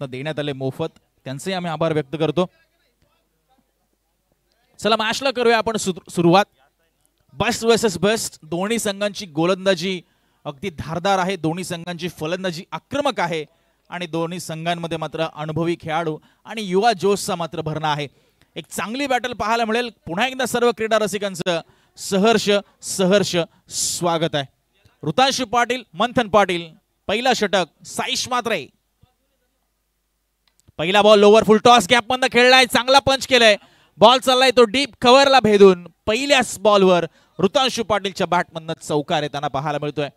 माध्यमातून देण्यात आले मोफत, त्यांचे आम्ही आभार व्यक्त करतो. चला मॅचला करूया आपण सुरुवात. Best versus best. दोन्ही संघांची गोलंदाजी अगदी धारदार आहे, दोन्ही संघांची फलंदाजी आक्रमक आहे आणि दोन्ही संघांमध्ये मात्र अनुभवी खेळाडू आणि युवा जोशचा मात्र भरणा आहे. एक चांगली बॅटल पाहायला मिळेल. पुन्हा एकदा सर्व क्रीडा रसिकांचं सहर्ष सहर्ष स्वागत आहे. ऋतांशु पाटील, मंथन पाटील. पहिला षटक साईश मात्रे. पहिला बॉल लोवर फुल टॉस गॅप मध्ये खेळलाय, चांगला पंच केलाय. बॉल चाललाय तो डीप कव्हरला भेदून. पहिल्याच बॉलवर ऋतांशु पाटीलच्या बॅटमधनं चौकार येताना पाहायला मिळतोय.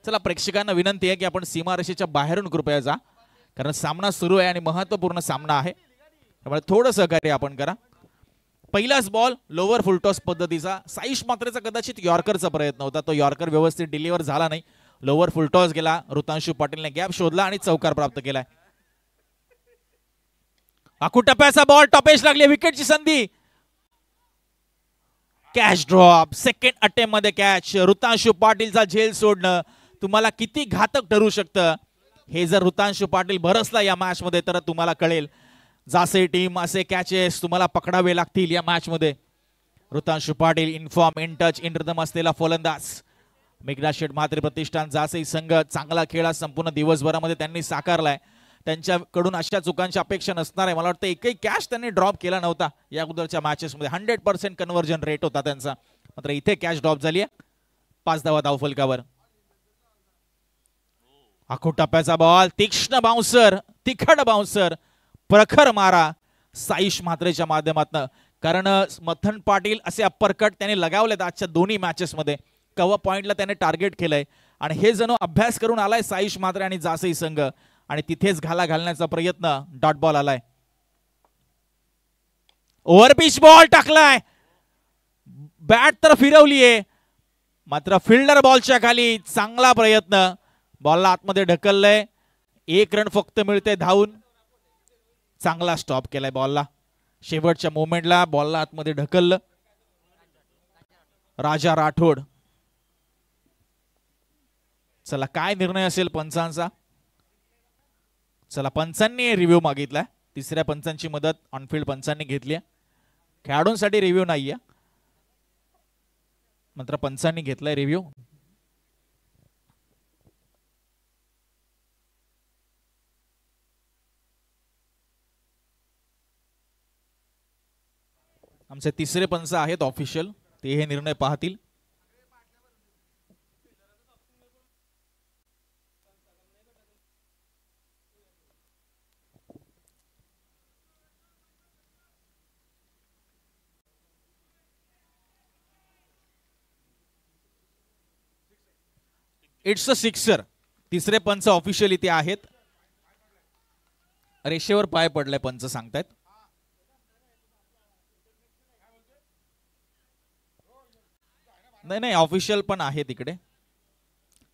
चला प्रेक्षकांना विनंती आहे की आपण सीमारेषेच्या बाहेरून कृपया जा, कारण सामना सुरू आहे आणि महत्त्वपूर्ण सामना आहे, त्यामुळे थोडं सहकार्य आपण करा. पहिलाच बॉल लोवर फुलटॉस पद्धतीचा. साईश मात्रेचा कदाचित यॉर्करचा प्रयत्न होता, तो यॉर्कर व्यवस्थित डिलिव्हर झाला नाही. लोवर फुलटॉस गेला. ऋतांशु पाटीलने गॅप शोधला आणि चौकार प्राप्त केलाय. टप्प्याचा बॉल, टॉपेज लागली, विकेटची संधी. Catch drop. सेकंड अटेम्प्ट मध्ये कॅच. ऋतांशु पाटीलचा झेल सोडणं तुम्हाला किती घातक ठरू शकतं हे जर ऋतांशु पाटील भरसला या मॅच मध्ये तर तुम्हाला कळेल. जासे टीम असे कॅचेस तुम्हाला पकडावे लागतील या मॅच मध्ये. Ritanshu Patil in form, in touch, in rhythm असलेला फलंदाज. मेघना शेठ म्हात्रे प्रतिष्ठान जासे संघ चांगला खेळ संपूर्ण दिवसभरामध्ये त्यांनी साकारलाय. त्यांच्याकडून अशा चुकांची अपेक्षा नसणार आहे. मला वाटतं एकही कॅच त्यांनी ड्रॉप केला नव्हता या अगोदरच्या मॅचेस मध्ये. 100% कन्व्हर्जन रेट होता त्यांचा, मात्र इथे कॅच ड्रॉप झाली आहे. 5 धावा धावफलकावर. टप्प्याचा बॉल, तीक्ष्ण बाउन्सर, तिखट बाउन्सर, प्रखर मारा साईश म्हात्रेच्या माध्यमातून. कारण मंथन पाटील असे अप्परकट त्याने लगावलेत आजच्या दोन्ही मॅचेस मध्ये. कव्हा पॉइंटला त्याने टार्गेट केलंय आणि हे जणू अभ्यास करून आलाय साईश म्हात्रे आणि जासई संघ, आणि तिथेच घाला घालण्याचा प्रयत्न. डॉट बॉल आलाय. ओव्हरपिच बॉल टाकलाय, बॅट तर फिरवलीये, मात्र फिल्डर बॉलच्या खाली. चांगला प्रयत्न, बॉलला आतमध्ये ढकललंय. 1 रन फक्त मिळते धावून. चांगला स्टॉप केलाय बॉलला. शेवटच्या मोमेंटला बॉलला आतमध्ये ढकललं. राजा राठोड. चला काय निर्णय असेल पंचांचा. चला पंचांनी रिव्ह्यू मागितलाय. तिसऱ्या पंचांची मदत ऑनफिल्ड पंचांनी घेतली. खेळाडूंसाठी रिव्ह्यू नाहीये, मात्र पंचांनी घेतलाय रिव्ह्यू. आमचे तिसरे पंच आहेत ऑफिशियल, ते हे निर्णय पाहतील. It's a sixer. तिसरे पंच ऑफिशियल इथे आहेत. रेषेवर पाय पडलाय पंच सांगतायत. नाही ऑफिशियल पण आहे तिकडे.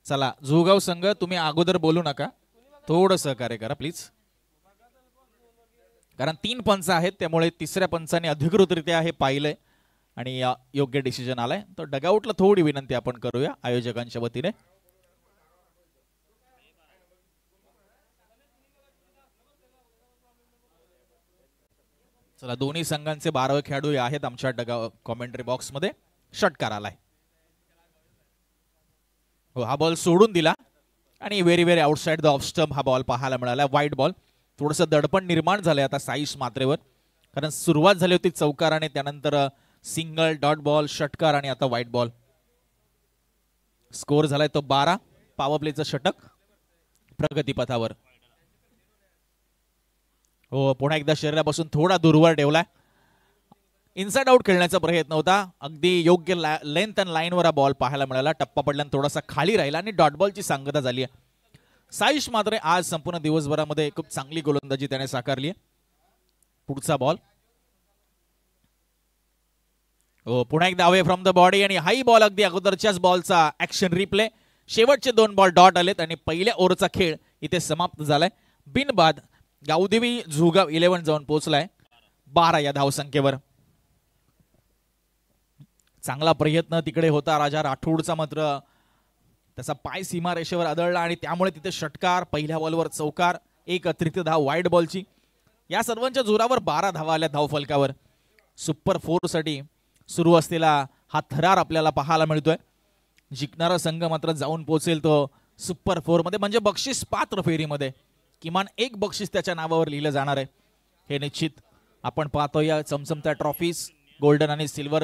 चला जुगाव संघ तुम्ही अगोदर बोलू नका, थोडं सहकार्य करा प्लीज, कारण 3 पंच आहेत त्यामुळे तिसऱ्या पंचाने अधिकृतरित्या हे पाहिलंय आणि योग्य डिसिजन आलाय. तर डगआउटला थोडी विनंती आपण करूया आयोजकांच्या वतीने. चला दोन्ही संघांचे 12 खेळाडू आहेत आमच्या कॉमेंट्री बॉक्स मध्ये. षटकार आलाय. हो, हा बॉल सोडून दिला आणि very very outside the off stump हा बॉल पाहायला मिळाला. वाईट बॉल. थोडंसं दडपण निर्माण झालंय आता साईश मात्रेवर, कारण सुरुवात झाली होती चौकाराने, त्यानंतर सिंगल, डॉट बॉल, षटकार आणि आता व्हाईट बॉल. स्कोर झालाय तो 12. पॉवर प्लेचं षटक प्रगतीपथावर. हो, पुन्हा एकदा शरीरापासून थोडा दूरवर ठेवलाय. इनसाइड आउट खेळण्याचा प्रयत्न होता. अगदी योग्य लेंथ अँड लाईनवर हा बॉल पाहायला मिळाला. टप्पा पडल्याने थोडासा खाली राहिला आणि डॉट बॉलची सांगता झाली आहे. साईश मात्र आज संपूर्ण दिवसभरामध्ये खूप चांगली गोलंदाजी त्याने साकारली आहे. पुढचा बॉल. हो, पुन्हा एकदा अवे फ्रॉम द बॉडी आणि हाई बॉल. अगदी अगोदरच्याच बॉलचा ऍक्शन रिप्ले. शेवटचे 2 बॉल डॉट आलेत आणि पहिल्या ओव्हरचा खेळ इथे समाप्त झालाय. बिनबाद गावदेवी झुगाव 11 जाऊन पोहोचलाय 12 या धावसंख्येवर. चांगला प्रयत्न तिकडे होता राजा राठोडचा, मात्र त्याचा पाय सीमारेषेवर आदळला आणि त्यामुळे तिथे षटकार. पहिल्या बॉलवर चौकार. एक अतिरिक्त धाव वाईड बॉलची. या सर्वांच्या जोरावर 12 धावा आल्या धाव फलकावर. सुपर 4 साठी सुरू असलेला हा थरार आपल्याला पाहायला मिळतोय. जिंकणारा संघ मात्र जाऊन पोहोचेल तो सुपर 4 मध्ये, म्हणजे बक्षीस पात्र फेरीमध्ये किमान एक बक्षीस त्याच्या नावावर लिहिलं जाणार आहे हे निश्चित. आपण पाहतो या चमचमत्या ट्रॉफीज, गोल्डन आणि सिल्वर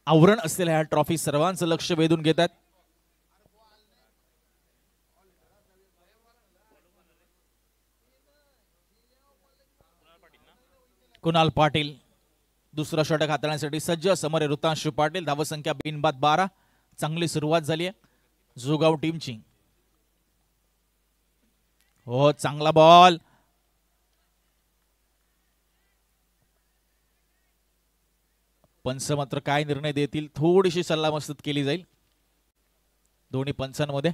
आवरण असलेल्या ह्या ट्रॉफी सर्वांचं लक्ष वेधून घेतात. कुणाल पाटील दुसरा षटक हाताळण्यासाठी सज्ज. समोर ऋतांशु पाटील. धावसंख्या बिनबाद 12. चांगली सुरुवात झाली आहे जोगाव टीमची. हो, चांगला बॉल. पंच मात्र काय निर्णय देतील, थोडीशी सल्लामसलत केली जाईल दोन्ही पंचांमध्ये.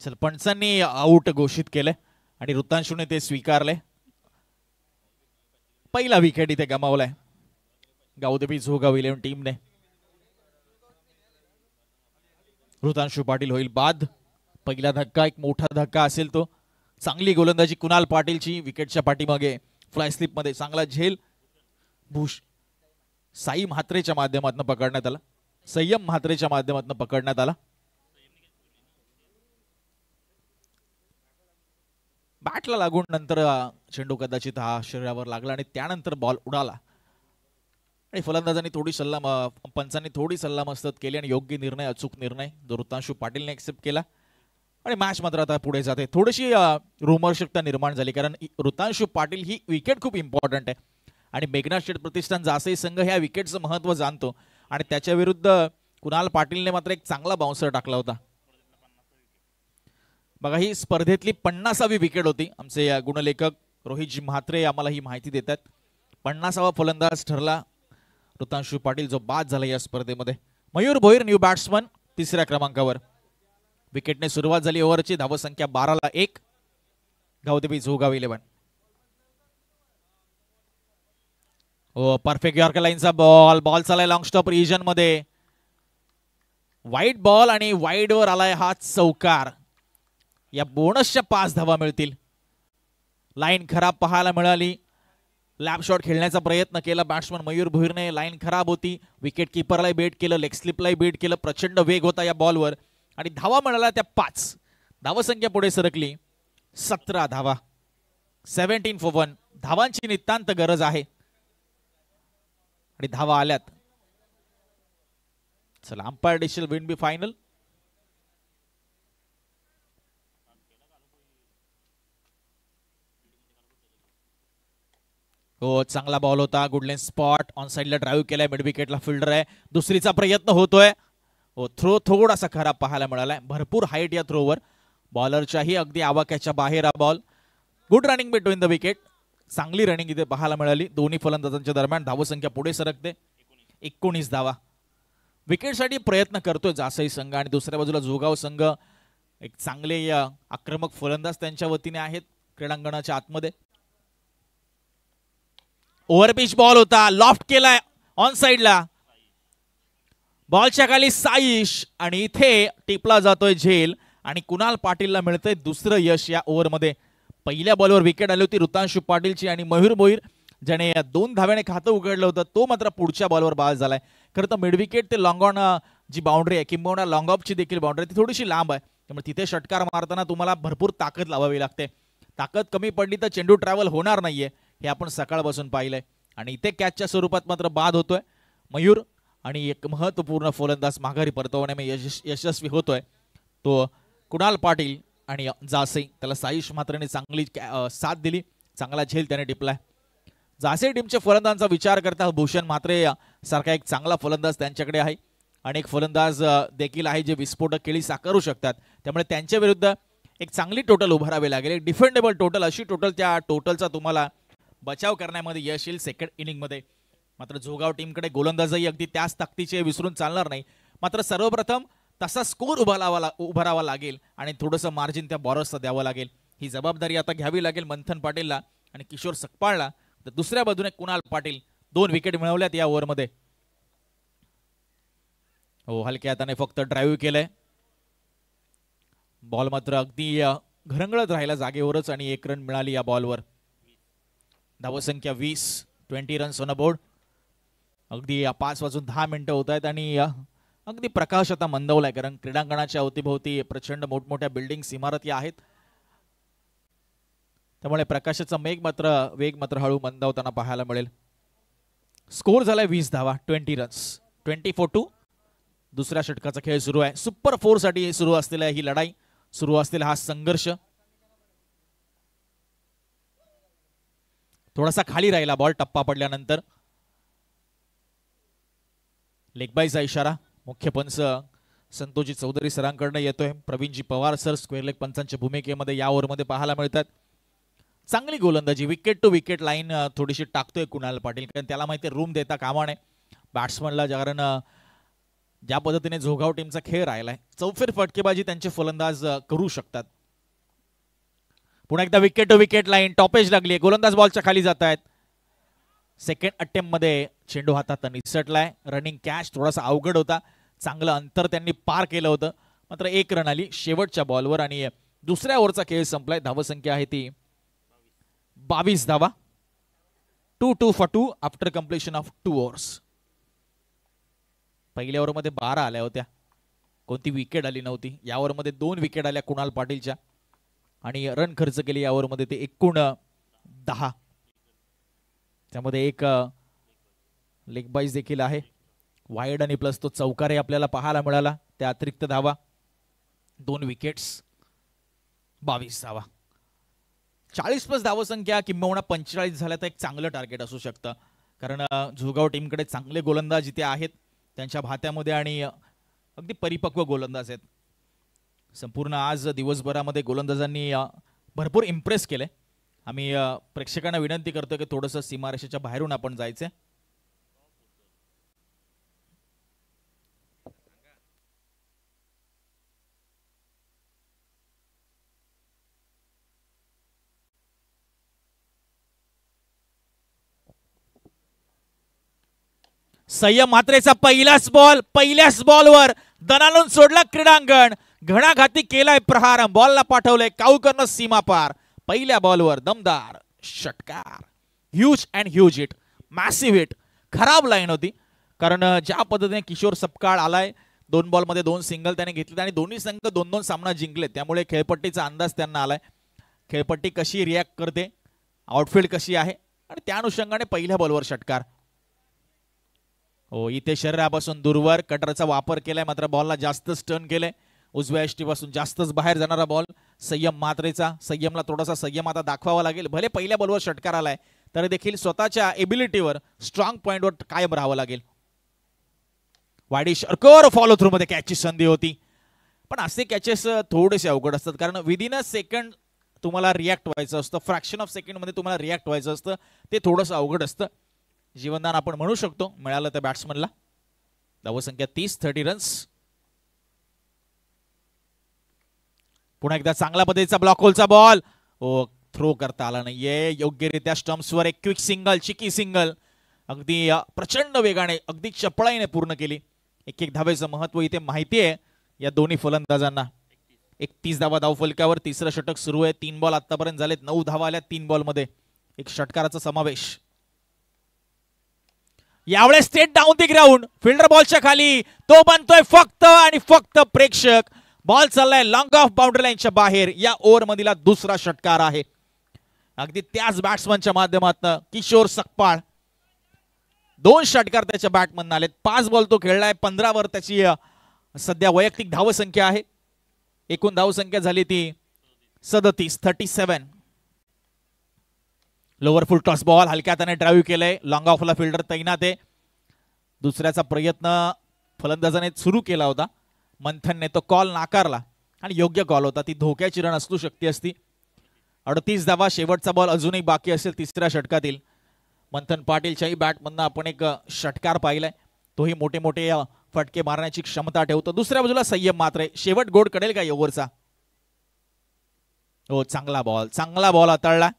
चल, पंचांनी आउट घोषित केलंय आणि ऋतांशूने ते स्वीकारले. पहिला विकेट इथे गमावलाय गावदेवी झोगाव 11 टीमने. ऋतांशु पाटील होईल बाद. पहिला धक्का एक मोठा धक्का असेल तो. चांगली गोलंदाजी कुणाल पाटीलची. विकेटच्या पाठीमागे फ्लाय स्लिप मध्ये चांगला झेल साई म्हात्रेच्या माध्यमातून पकडण्यात आला. संयम म्हात्रेच्या माध्यमातून पकडण्यात आला. बॅटला लागून नंतर चेंडू कदाचित हा शरीरावर लागला आणि त्यानंतर बॉल उडाला आणि फलंदाजांनी पंचांनी थोडी सल्लामसलत केली आणि योग्य निर्णय, अचूक निर्णय जो ऋतांशु पाटीलने एक्सेप्ट केला आणि मॅच मात्र आता पुढे जाते. थोडीशी रोमहर्षकता निर्माण झाली कारण ऋतांशु पाटील ही विकेट खूप इम्पॉर्टंट आहे आणि मेघना शेठ प्रतिष्ठान जासई संघ ह्या विकेटचं महत्व जाणतो आणि त्याच्या विरुद्ध कुणाल पाटीलने मात्र एक चांगला बाउन्सर टाकला होता. बघा, ही स्पर्धेतली 50वी विकेट होती. आमचे गुणलेखक रोहितजी म्हात्रे आम्हाला ही माहिती देतात. 50वा फलंदाज ठरला ऋतांशु पाटील जो बाद झाला या स्पर्धेमध्ये. मयूर भोईर न्यू बॅट्समन तिसऱ्या क्रमांकावर. विकेटने सुरुवात झाली ओव्हरची. धावसंख्या 12ला 1. गावदेवी झोगाव 11. हो, परफेक्ट यॉर्कर लाईनचा बॉल. बॉल चालाय लॉंग स्टॉप रिजन मध्ये. वाईड बॉल आणि वाईड वर आलाय हा चौकार. या बोनसच्या 5 धावा मिळतील. लाईन खराब पाहायला मिळाली. लॅप शॉट खेळण्याचा प्रयत्न केला बॅट्समन मयूर भोईरने. लाईन खराब होती. विकेट किपरलाही बेट केलं, लेग स्लिपलाही बेट केलं. प्रचंड वेग होता या बॉलवर आणि धावा मिळाल्या त्या 5. धावसंख्या पुढे सरकली 17 धावा. 17 for 1. धावांची नितांत गरज आहे आणि धावा आल्यात. चला, umpire decision will be final. हो, चांगला बॉल होता. गुडलेन स्पॉट. ऑन साइडला ड्राईव्ह केलाय. मिड विकेटला फिल्डर आहे. दुसरीचा प्रयत्न होतोय. हो, थ्रो थोडासा खराब पाहायला मिळालाय. भरपूर हाईट या थ्रोवर. बॉलरच्याही अगदी आवाक्याच्या बाहेर हा ball. Good running between the wicket. चांगली रनिंग इथे पाहायला मिळाली दोन्ही फलंदाजांच्या दरम्यान. धावसंख्या पुढे सरकते 19 धावा. विकेटसाठी प्रयत्न करतोय जासई संघ आणि दुसऱ्या बाजूला जोगाव संघ. एक चांगले आक्रमक फलंदाज त्यांच्या वतीने आहेत क्रीडांगणाच्या आतमध्ये. ओव्हरपिच बॉल होता. लॉफ्ट केलाय ऑन साइडला. बॉलच्या खाली साईश आणि इथे टिपला जातोय झेल आणि कुणाल पाटीलला मिळतंय दुसरं यश या ओव्हरमध्ये. पहिल्या बॉलवर विकेट आली होती ऋतांशु पाटीलची आणि मयूर भोईर ज्याने 2 धाव्याने खातं उघडलं होतं तो मात्र पुढच्या बॉलवर बाद झालाय. खरं तर मिड विकेट ते लॉंग ऑन जी बाउंड्री आहे किंबहुना लॉंग ऑफची देखील बाउंड्री ती थोडीशी लांब आहे. त्यामुळे तिथे षटकार मारताना तुम्हाला भरपूर ताकद लावावी लागते. ताकद कमी पडली तर चेंडू ट्रॅव्हल होणार नाहीये हे आपण सकाळपासून पाहिलंय आणि इथे कॅचच्या स्वरूपात मात्र बाद होतोय मयूर आणि एक महत्वपूर्ण फलंदाज माघारी परतवण्यामध्ये यशस्वी होतोय तो कुणाल पाटील आणि जासई. त्याला साईश मात्रने चांगली साथ दिली. चांगला झेल त्याने टिपलाय. जासई टीमच्या फलंदाजांचा विचार करता भूषण म्हात्रे सारखा एक चांगला फलंदाज त्यांच्याकडे आहे. अनेक फलंदाज देखील आहे जे विस्फोटक खेळी साकारू शकतात, त्यामुळे त्यांच्या विरुद्ध एक चांगली टोटल उभारावी लागेल, एक डिफेंडेबल टोटल, अशी टोटल त्या टोटलचा तुम्हाला बचाव करण्यामध्ये यश येईल सेकंड इनिंगमध्ये. मात्र जोगाव टीमकडे गोलंदाजही अगदी त्याच ताकदीचे विसरून चालणार नाही. मात्र सर्वप्रथम तसा स्कोर उभारावा लागेल आणि थोडंसं मार्जिन त्या बॉलर्सला द्यावं लागेल. ही जबाबदारी आता घ्यावी लागेल मंथन पाटीलला आणि किशोर सकपाळला. तर दुसऱ्या बाजूने कुणाल पाटील 2 विकेट मिळवल्यात या ओव्हरमध्ये. हो, हलक्या हाताने फक्त ड्राईव्ह केलंय. बॉल मात्र अगदी घरंगळत राहिला जागेवरच आणि 1 रन मिळाली या बॉलवर. धावसंख्या 20, 20 रन्स ऑन अ बोर्ड. अगदी 5:10 होत आहेत आणि अगदी प्रकाश आता मंदवलाय, कारण क्रीडांगणाच्या अवतीभोवती प्रचंड मोठमोठ्या बिल्डिंग्स, इमारती आहेत, त्यामुळे प्रकाशाचा वेग मात्र हळू मंदावताना पाहायला मिळेल. स्कोर झालाय 20 धावा, 20 रन्स, 24-2. दुसऱ्या षटकाचा खेळ सुरू आहे. सुपर 4 साठी सुरू असलेल्या ही लढाई, सुरू असलेला हा संघर्ष. थोडासा खाली राहिला बॉल टप्पा पडल्यानंतर. लेगबाईचा इशारा मुख्य पंच संतोषजी चौधरी सरांकडून येतोय. Pravinji Pawar sir square leg पंचांच्या भूमिकेमध्ये या ओव्हरमध्ये पाहायला मिळतात. चांगली गोलंदाजी, विकेट टू विकेट लाईन थोडीशी टाकतोय कुणाल पाटील, कारण त्याला माहिती रूम देता कामा नये बॅट्समनला, कारण ज्या पद्धतीने जोगाव टीमचा खेळ राहिलाय, चौफेर फटकेबाजी त्यांचे फलंदाज करू शकतात. पुन्हा एकदा विकेट टू विकेट लाईन, टॉपेज लागली, गोलंदाज बॉलच्या खाली जात आहेत. सेकंड अटेम्प्ट मध्ये चेंडू हातात निसटलाय. रनिंग कॅच थोडासा अवघड होता, चांगलं अंतर त्यांनी पार केलं होतं, मात्र 1 रन आली शेवटच्या बॉलवर आणि दुसऱ्या ओव्हरचा खेळ संपलाय. धावसंख्या आहे ती 22 धावा. 2 for 2 after completion of 2 overs. पहिल्या ओव्हरमध्ये 12 आल्या होत्या, कोणती विकेट आली नव्हती. या ओव्हरमध्ये 2 विकेट आल्या कुणाल पाटीलच्या आणि रन खर्च केली या ओव्हरमध्ये ते एकूण 10. त्यामध्ये एक लेग बाईज देखील आहे, वाईड आणि प्लस तो चौकारे आपल्याला पाहायला मिळाला. त्या अतिरिक्त धावा, 2 विकेट्स, 22 धावा. 40+ धावसंख्या किंबहुना 45 झाल्या तर एक चांगलं टार्गेट असू शकतं, कारण जोगाव टीमकडे चांगले गोलंदाज इथे आहेत त्यांच्या भात्यामध्ये आणि अगदी परिपक्व गोलंदाज आहेत. संपूर्ण आज दिवसभरामध्ये गोलंदाजांनी भरपूर इम्प्रेस केले. आम्ही प्रेक्षकांना विनंती करतो की थोडंसं सीमारेषेच्या बाहेरून आपण जायचं. संयम म्हात्रेचा पहिल्याच बॉलवर दणाणून सोडला क्रीडांगण. घणाघाती केलाय प्रहार, बॉलला पाठवलंय काऊकरनं सीमा पार. पहिल्या बॉलवर दमदार षटकार, huge and huge hit, massive hit. खराब लाईन होती, कारण ज्या पद्धतीने किशोर सपकाळ आलाय, 2 बॉलमध्ये 2 सिंगल त्याने घेतले आणि दोन्ही संघ 2-2 सामना जिंकले, त्यामुळे खेळपट्टीचा अंदाज त्यांना आलाय. खेळपट्टी कशी रिॲक्ट करते, आउटफील्ड कशी आहे आणि त्या अनुषंगाने पहिल्या बॉलवर षटकार. हो, इथे शरीरापासून दूरवर कटरचा वापर केलाय, मात्र बॉलला जास्तच टर्न केलंय. उजव्या यष्टीपासून जास्तच बाहेर जाणारा बॉल संयम म्हात्रेचा. संयमला थोडासा संयम आता दाखवावा लागेल. भले पहिल्या बॉलवर षटकार आलाय तरी देखील स्वतःच्या एबिलिटीवर, स्ट्रॉंग पॉइंटवर कायम राहावं लागेल. वाडी शर्कर फॉलो थ्रू मध्ये कॅचची संधी होती, पण असे कॅचेस थोडेसे अवघड असतात, कारण विदिन अ सेकंड तुम्हाला रिॲक्ट व्हायचं असतं, फ्रॅक्शन ऑफ सेकंड मध्ये तुम्हाला रिॲक्ट व्हायचं असतं, ते थोडंसं अवघड असतं. जीवनदान आपण म्हणू शकतो मिळालं त्या बॅट्समनला. धावसंख्या 30, 30 रन्स. पुन्हा एकदा चांगल्या पद्धतीचा ब्लॉक होलचा बॉल, थ्रो करता आला नाहीये योग्यरित्या. स्टम्प्सवर एक क्विक सिंगल, चिकी सिंगल, अगदी प्रचंड वेगाने, अगदी चपळाईने पूर्ण केली. 1-1 धावेचं महत्व इथे माहिती आहे या दोन्ही फलंदाजांना. 31 धावा धावफलकावर. तिसरं षटक सुरू आहे. 3 बॉल आतापर्यंत झालेत, 9 धावा आल्या 3 बॉलमध्ये, एक षटकाराचा समावेश. यावेळेस straight down the ground, fielder बॉलच्या खाली, तो बनतोय फक्त आणि फक्त प्रेक्षक. बॉल चाललाय लॉंग ऑफ बाउंड्री लाईनच्या बाहेर. या ओव्हर मधील दुसरा षटकार आहे, अगदी त्याच बॅट्समनच्या माध्यमातून किशोर सकपाळ. 2 षटकार त्याच्या बॅटमधून आलेत. 5 बॉल तो खेळलाय, 15 वर त्याची सध्या वैयक्तिक धावसंख्या आहे. एकूण धावसंख्या झाली ती 37, 37. लोअर फुल टॉस बॉल, हलक्या हाताने ड्राईव्ह केलंय. लॉंग ऑफला फिल्डर तैनात आहे. दुसऱ्याचा प्रयत्न फलंदाजाने सुरू केला होता, मंथनने तो कॉल नाकारला आणि योग्य कॉल होता. ती धोक्याची रन असू शकते असती. 38 धावा, शेवटचा बॉल अजूनही बाकी असेल तिसऱ्या षटकातील. मंथन पाटीलच्याही बॅटमधनं आपण एक षटकार पाहिलाय, तोही मोठे मोठे फटके मारण्याची क्षमता ठेवतो. दुसऱ्या बाजूला संयम मात्र शेवट गोड कडेल का ओव्हरचा. हो, चांगला बॉल हाताळला.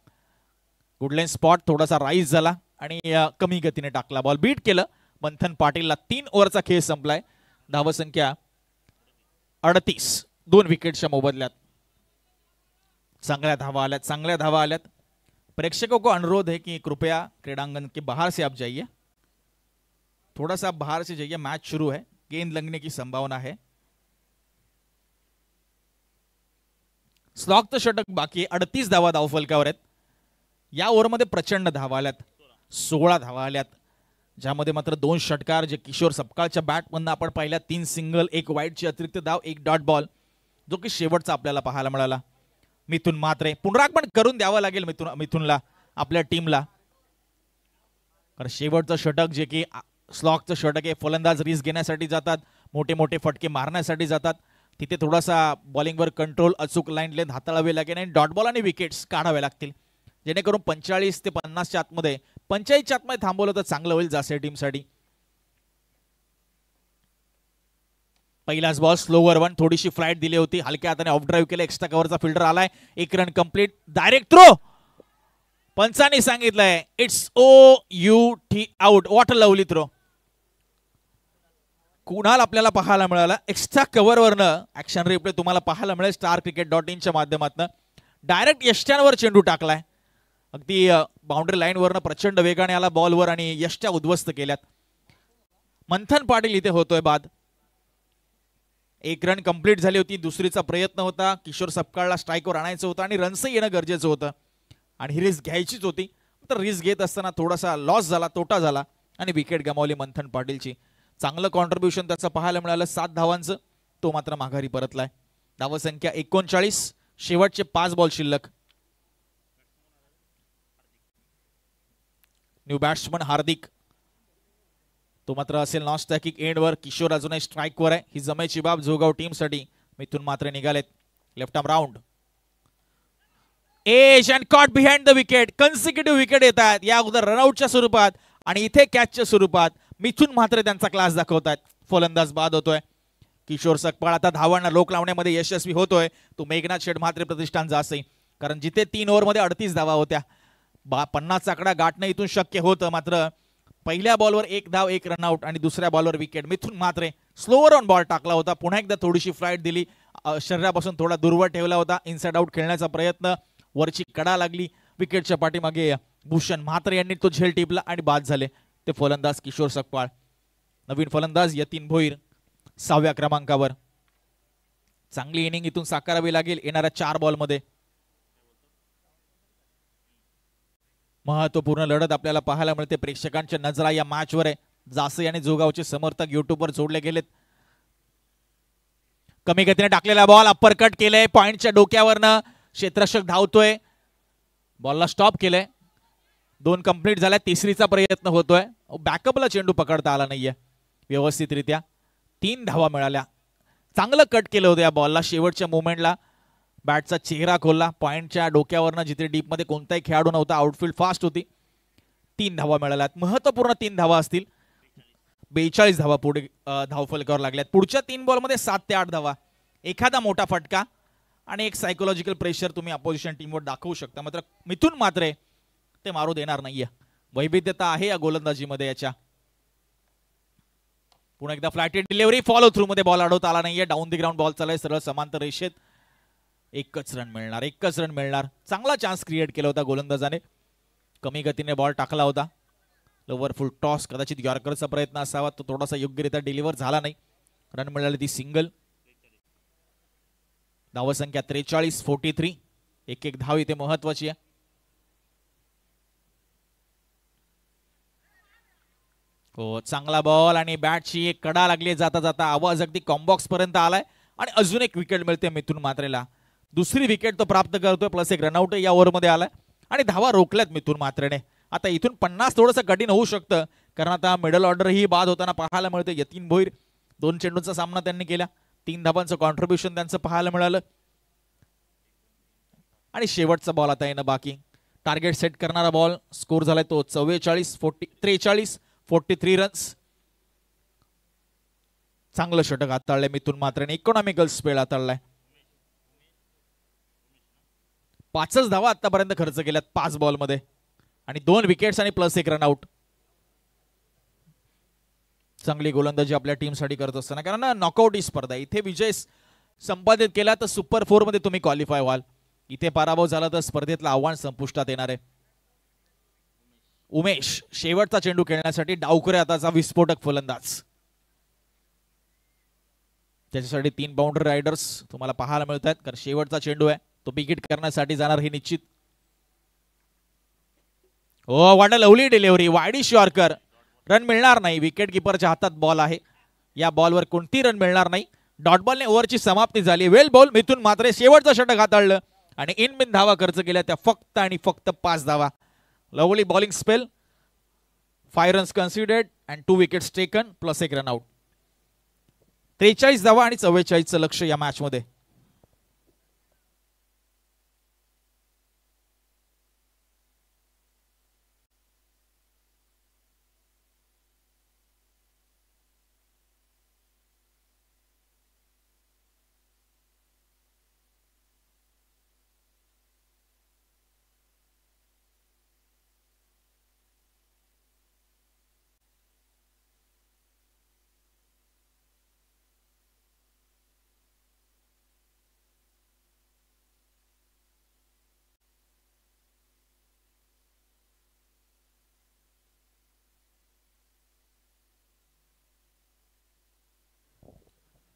गुडलाईन स्पॉट थोडासा राईज झाला आणि कमी गतीने टाकला बॉल, बीट केलं मंथन पाटीलला. 3 ओव्हरचा खेळ संपलाय. धावसंख्या 38, 2 विकेटच्या मोबदल्यात. चांगल्या धावा आल्यात. प्रेक्षकों को अनुरोध है कि कृपया क्रीडांगन के बाहर से आप जाइए, थोड़ा सा बाहर से जाइए, मैच शुरू है, गेंद लगने की संभावना है. स्लॉगचं षटक बाकी, 38 धावा धावफलकावर आहेत. या ओव्हरमध्ये प्रचंड धावा आल्यात, 16 धावा आल्यात, ज्यामध्ये मात्र 2 षटकार जे किशोर सपकाळच्या बॅटमधून आपण पाहिल्या. 3 सिंगल, 1 वाईडची अतिरिक्त धाव, 1 डॉट बॉल, जो की शेवटचा आपल्याला पाहायला मिळाला. मिथुन मात्रे पुनरागमन करून द्यावं लागेल मिथुनला, आपल्या टीमला, कारण शेवटचं षटक जे की स्लॉगचं षटक आहे. फलंदाज रिस्क घेण्यासाठी जातात, मोठे मोठे फटके मारण्यासाठी जातात. तिथे थोडासा बॉलिंगवर कंट्रोल, अचूक लाईन लेंथ हाताळावी लागेल आणि डॉट बॉल आणि विकेट्स काढावे लागतील, जेणेकरून 45 ते 50च्या आतमध्ये, 45च्या आतमध्ये थांबवलं तर चांगलं होईल जासे टीमसाठी. पहिलाच बॉल स्लोवर वन, थोडीशी फ्लाइट दिली होती, हलक्या हाताने ऑफ ड्राईव्ह केलं, एक्स्ट्रा कव्हरचा फिल्डर आलाय, 1 रन कंप्लीट. डायरेक्ट थ्रो, पंचांनी सांगितलंय it's OUT out. What a lovely throw. Kunal आपल्याला पाहायला मिळाला एक्स्ट्रा कव्हरवरनं. ऍक्शन रिप्ले तुम्हाला पाहायला मिळेल starcricket.in च्या माध्यमातून. डायरेक्ट यष्ट्यांवर चेंडू टाकलाय, अगदी बाउंड्री लाईनवरनं प्रचंड वेगाने आला बॉलवर आणि यष्ट्या उद्ध्वस्त केल्यात. मंथन पाटील इथे होतोय बाद. 1 रन कंप्लीट झाली होती, दुसरीचा प्रयत्न होता. किशोर सपकाळला स्ट्राईकवर आणायचं होतं आणि रन्सही येणं गरजेचं होतं आणि ही रिस्क घ्यायचीच होती. तर रिस्क घेत असताना थोडासा लॉस झाला, तोटा झाला आणि विकेट गमावली मंथन पाटीलची. चांगलं कॉन्ट्रीब्युशन त्याचं पाहायला मिळालं, 7 धावांचं. तो मात्र माघारी परतलाय. धावसंख्या 39, शेवटचे 5 बॉल शिल्लक. न्यू बॅट्समन हार्दिक, तो मात्र असेल नॉन स्टॅकिंग एंडवर. किशोर अजूनही स्ट्राईकवर आहे, ही जमेची बाब जोगाव टीमसाठी. मिथुन मात्र निघालेत. Left arm round, edge and caught behind the wicket. Consecutive wicket येत आहेत, या अगोदर रनआउटच्या स्वरूपात आणि इथे कॅचच्या स्वरूपात. मिथुन मात्र त्यांचा क्लास दाखवतात. फलंदाज बाद होतोय. किशोर सकपाळ आता धावांना लोक लावण्यामध्ये यशस्वी होतोय. तो मेघनाथ शेठ म्हात्रे प्रतिष्ठान जासई, कारण जिथे 3 ओव्हरमध्ये 38 धावा होत्या, 50चा आकडा गाठणं इथून शक्य होतं. मात्र पहिल्या बॉलवर 1 धाव, 1 रनआउट आणि दुसऱ्या बॉलवर wicket. Mithun Matre slower on ball टाकला होता, पुन्हा एकदा थोडीशी फ्लाइट दिली, शरीरापासून थोडा दूरवर ठेवला होता. इनसाइड आउट खेळण्याचा प्रयत्न, वरची कडा लागली. विकेटच्या पाठीमागे भूषण म्हात्रे यांनी तो झेल टिपला आणि बाद झाले ते फलंदाज किशोर सकपाळ. नवीन फलंदाज यतीन भोईर 6व्या क्रमांकावर. चांगली इनिंग इथून साकारावी लागेल येणाऱ्या 4 बॉलमध्ये. महत्वपूर्ण लढत आपल्याला पाहायला मिळते. प्रेक्षकांच्या नजरा या मॅचवर आहे. जासे आणि जोगावचे समर्थक युट्यूबवर जोडले गेलेत. कमी गतीने टाकलेला बॉल अप्पर कट केलंय, पॉइंटच्या डोक्यावरनं क्षेत्ररक्षक धावतोय, बॉलला स्टॉप केलंय. 2 कंप्लीट झाल्या, तिसरीचा प्रयत्न होतोय. बॅकअपला चेंडू पकडता आला नाहीये व्यवस्थितरित्या. 3 धावा मिळाल्या. चांगलं कट केलं होतं या बॉलला, शेवटच्या मोमेंटला बॅटचा चेहरा खोलला, पॉइंटच्या डोक्यावरनं, जिथे डीपमध्ये कोणताही खेळाडू नव्हता. आउटफील्ड फास्ट होती. 3 धावा मिळाल्यात, महत्वपूर्ण 3 धावा असतील. 42 धावा पुढे धावफलकावर लागल्यात. पुढच्या 3 बॉलमध्ये 7 ते 8 धावा. एखादा मोठा फटका आणि एक सायकोलॉजिकल प्रेशर तुम्ही अपोजिशन टीमवर दाखवू शकता. मात्र मिथुन मात्र ते मारू देणार नाहीये. वैविध्यता आहे या गोलंदाजीमध्ये याच्या. पुन्हा एकदा फ्लॅटेड डिलिव्हरी, फॉलो थ्रू मध्ये बॉल अडवता आला नाहीये. डाऊन द ग्राउंड बॉल चाललाय सरळ समांतर रेषेत. 1च रन मिळणार. चांगला चान्स क्रिएट केला होता गोलंदाजाने. कमी गतीने बॉल टाकला होता. लोवर फुल टॉस, कदाचित यॉर्करचा प्रयत्न असावा, तो थोडासा योग्यरित्या डिलिव्हर झाला नाही. रन मिळाली ती सिंगल. धावसंख्या 43, 43. 1-1 धाव इथे महत्वाची आहे. हो, चांगला बॉल आणि बॅटची एक कडा लागली जाता जाता. आवाज अगदी कॉम्बॉक्स पर्यंत आलाय आणि अजून एक विकेट मिळते मिथुन मात्रेला. दुसरी विकेट तो प्राप्त करतोय, प्लस एक रनआउट या ओव्हरमध्ये आलाय आणि धावा रोखल्यात मिथुन मात्रेने. आता इथून 50 थोडंसं कठीण होऊ शकतं, कारण आता मिडल ऑर्डर ही बाद होताना पाहायला मिळते. यतीन भोईर 2 चेंडूंचा सामना त्यांनी केला, 3 धावांचं कॉन्ट्रीब्युशन त्यांचं पाहायला मिळालं. आणि शेवटचा बॉल आता येणं बाकी. टार्गेट सेट करणारा बॉल स्कोर झालाय तो 43 रन्स. चांगलं षटक हाताळलंय मिथुन म्हात्रेने, इकॉनॉमिकल स्पेल हाताळलाय. 5च धावा आतापर्यंत खर्च केल्यात 5 बॉलमध्ये आणि 2 विकेट्स आणि +1 रनआउट. चांगली गोलंदाजी आपल्या टीमसाठी करत असताना, कारण नॉकआउट ही स्पर्धा, इथे विजय संपादित केला तर सुपर 4 मध्ये तुम्ही क्वालिफाय व्हाल. इथे पराभव झाला तर स्पर्धेतलं आव्हान संपुष्टात येणार आहे. उमेश शेवटचा चेंडू खेळण्यासाठी डावखुऱ्या हाताचा विस्फोटक फलंदाज. त्याच्यासाठी 3 बाउंड्री रायडर्स तुम्हाला पाहायला मिळत आहेत, कारण शेवटचा चेंडू आहे तो विकेट करण्यासाठी जाणार हे निश्चित. Oh what a lovely delivery, wideish yorker. Run मिळणार नाही, विकेट किपरच्या हातात बॉल आहे, या बॉलवर कोणती रन मिळणार नाही. डॉट बॉलने ओव्हरची समाप्ती झाली. वेल बॉल मिथुन म्हात्रे शेवटचा षटक हाताळलं आणि इन बिन धावा खर्च केल्या त्या फक्त आणि फक्त 5 धावा. Lovely bowling spell, 5 runs considered and 2 wickets taken +1 run out. 43 धावा आणि 44चं लक्ष या मॅच मध्ये.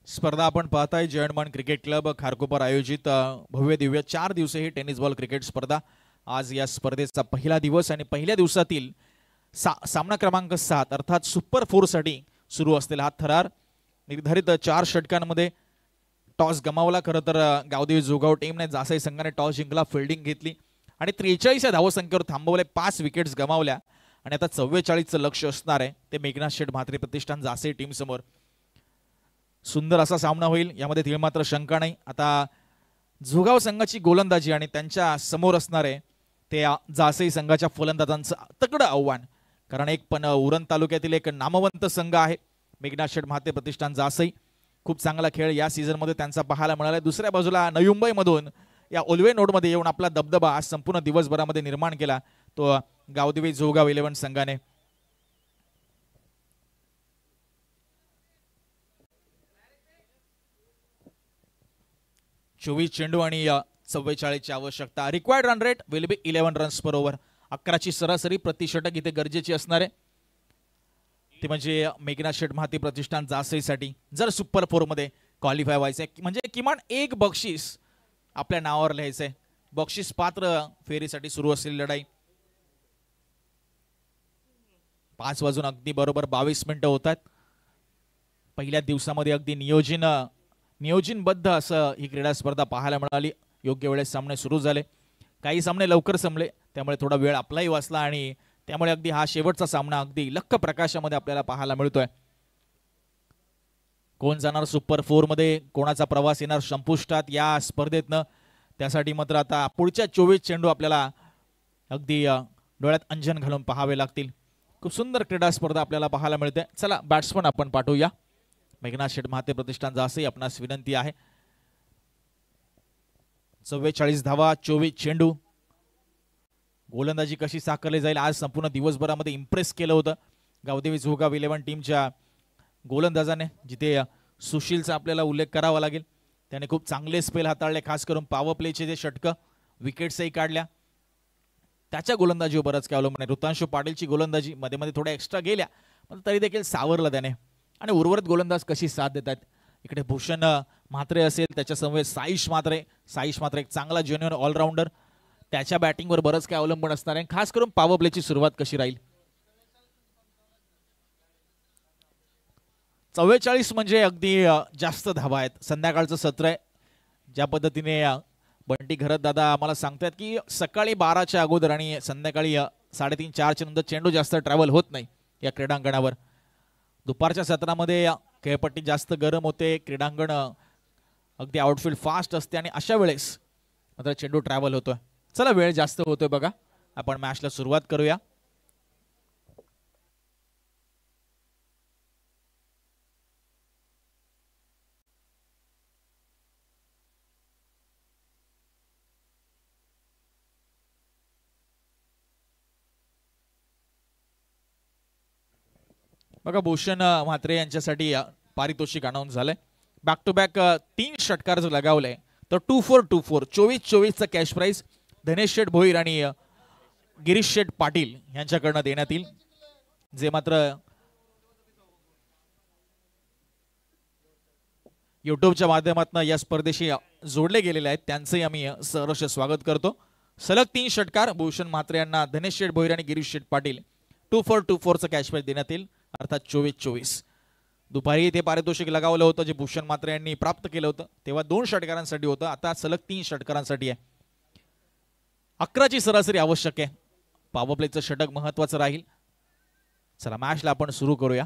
स्पर्धा आपण पाहताय जयंतमान क्रिकेट क्लब खारकोपर आयोजित भव्य दिव्य 4 दिवसीय टेनिस बॉल क्रिकेट स्पर्धा. आज या स्पर्धेचा पहिला दिवस आणि पहिल्या दिवसातील सामना क्रमांक 7 अर्थात सुपर 4 साठी सुरू असलेला हा थरार. निर्धारित 4 षटकांमध्ये टॉस गमावला. खरं तर गावदेवी जोगाव टीमने जासई संघाने टॉस जिंकला, फिल्डिंग घेतली आणि 43 या धावसंख्येवर थांबवले, 5 विकेट्स गमावल्या आणि आता 44चं लक्ष असणार आहे ते मेघनाथ शेठ म्हात्रे प्रतिष्ठान जासई टीम समोर. सुंदर असा सामना होईल, यामध्ये तीळ मात्र शंका नाही. आता जोगाव संघाची गोलंदाजी आणि त्यांच्या समोर असणारे ते जासई संघाच्या फलंदाजांचं तगडं आव्हान, कारण एक पण उरण तालुक्यातील एक नामवंत संघ आहे मेघनाथ शेठ म्हात्रे प्रतिष्ठान जासई. खूप चांगला खेळ या सीझन मध्ये त्यांचा पाहायला मिळाला. दुसऱ्या बाजूला नवी मुंबई मधून या ओल्वे नोड मध्ये येऊन आपला दबदबा आज संपूर्ण दिवसभरामध्ये निर्माण केला तो गावदेवी जोगाव 11 संघाने. चोवीस चेंडू आणि 44ची आवश्यकता. Required run rate will be 11 runs per over. 11ची सरासरी प्रति षटक इथे गरजेची असणार आहे. ते म्हणजे मेघनाथ शेठ म्हात्रे प्रतिष्ठान जासईसाठी जर सुपर 4 मध्ये क्वालिफाय व्हायचंय, म्हणजे किमान एक बक्षीस आपल्या नावावर लिहायचंय. बक्षीस पात्र फेरीसाठी सुरू असलेली लढाई. 5 वाजून अगदी बरोबर 22 मिनिटं होत आहेत. पहिल्या दिवसामध्ये अगदी नियोजनबद्ध असं ही क्रीडा स्पर्धा पाहायला मिळाली. योग्य वेळेस सामने सुरू झाले, काही सामने लवकर संपले, त्यामुळे थोडा वेळ आपलाही वाचला आणि त्यामुळे अगदी हा शेवटचा सामना अगदी लख्ख प्रकाशामध्ये आपल्याला पाहायला मिळतोय. कोण जाणार सुपर 4 मध्ये, कोणाचा प्रवास येणार संपुष्टात या स्पर्धेतनं, त्यासाठी मात्र आता पुढच्या 24 चेंडू आपल्याला अगदी डोळ्यात अंजन घालून पाहावे लागतील. खूप सुंदर क्रीडा स्पर्धा आपल्याला पाहायला मिळते. चला बॅट्समन आपण पाठवूया. मेघनाथ शेठ म्हात्रे प्रतिष्ठान जासई आपणास विनंती आहे. 44 धावा, 24 चेंडू. गोलंदाजी कशी साकारली जाईल आज संपूर्ण दिवसभरामध्ये इम्प्रेस केलं होतं गावदेवी जोगाव 11 टीमच्या गोलंदाजाने, जिथे सुशीलचा आपल्याला उल्लेख करावा लागेल. त्याने खूप चांगले स्पेल हाताळले, खास करून पॉवर प्लेचे जे षटकं, विकेट्सही काढल्या. त्याच्या गोलंदाजीवर बरंच काय अवलंबून आहे. ऋतांशु पाटीलची गोलंदाजी मध्ये मध्ये थोड्या एक्स्ट्रा गेल्या, पण तरी देखील सावरलं त्याने. आणि उर्वरित गोलंदाज कशी साथ देतात. इकडे भूषण म्हात्रे असेल, त्याच्या समोर साईश म्हात्रे एक चांगला जेन्युइन ऑलराऊंडर, त्याच्या बॅटिंगवर बरंच काय अवलंबून असणार आहे. खास करून पॉवर प्लेची सुरुवात कशी राहील. 44 म्हणजे अगदी जास्त धावा आहेत. संध्याकाळचं सत्र आहे. ज्या पद्धतीने बंटी घरत दादा आम्हाला सांगतात की सकाळी 12च्या अगोदर आणि संध्याकाळी 3:30-4च्या नंतर चेंडू जास्त ट्रॅव्हल होत नाही या क्रीडांगणावर. दुपारच्या सत्रामध्ये खेळपट्टी जास्त गरम होते, क्रीडांगण अगदी आउटफील्ड फास्ट असते आणि अशा वेळेस मात्र चेंडू ट्रॅव्हल होतोय. चला वेळ जास्त होतोय बघा, आपण मॅचला सुरुवात करूया. बघा भूषण म्हात्रे यांच्यासाठी पारितोषिक अनाऊन्स झालंय. बॅक टू बॅक 3 षटकार जर लगावले तर 2-4-2-4 24-24 चा कॅश प्राइज धनेश शेठ भोईर आणि गिरीश शेठ पाटील यांच्याकडनं देण्यात येईल, जे मात्र युट्यूबच्या माध्यमातून या स्पर्धेशी जोडले गेलेले आहेत. त्यांचंही आम्ही सहर्ष स्वागत करतो. सलग 3 षटकार भूषण म्हात्रे यांना धनेश शेठ भोईर आणि गिरीश शेठ पाटील 2-4-2-4 चा कॅश प्राइज देण्यात येईल, अर्थात 24-24. दुपारी ते पारितोषिक लगावलं होतं जे भूषण म्हात्रे यांनी प्राप्त केलं होतं, तेव्हा 2 षटकारांसाठी होतं, आता सलग 3 षटकारांसाठी आहे. 11ची सरासरी आवश्यक आहे. पॉवर प्लेचं षटक महत्वाचं राहील. चला मॅचला आपण सुरू करूया.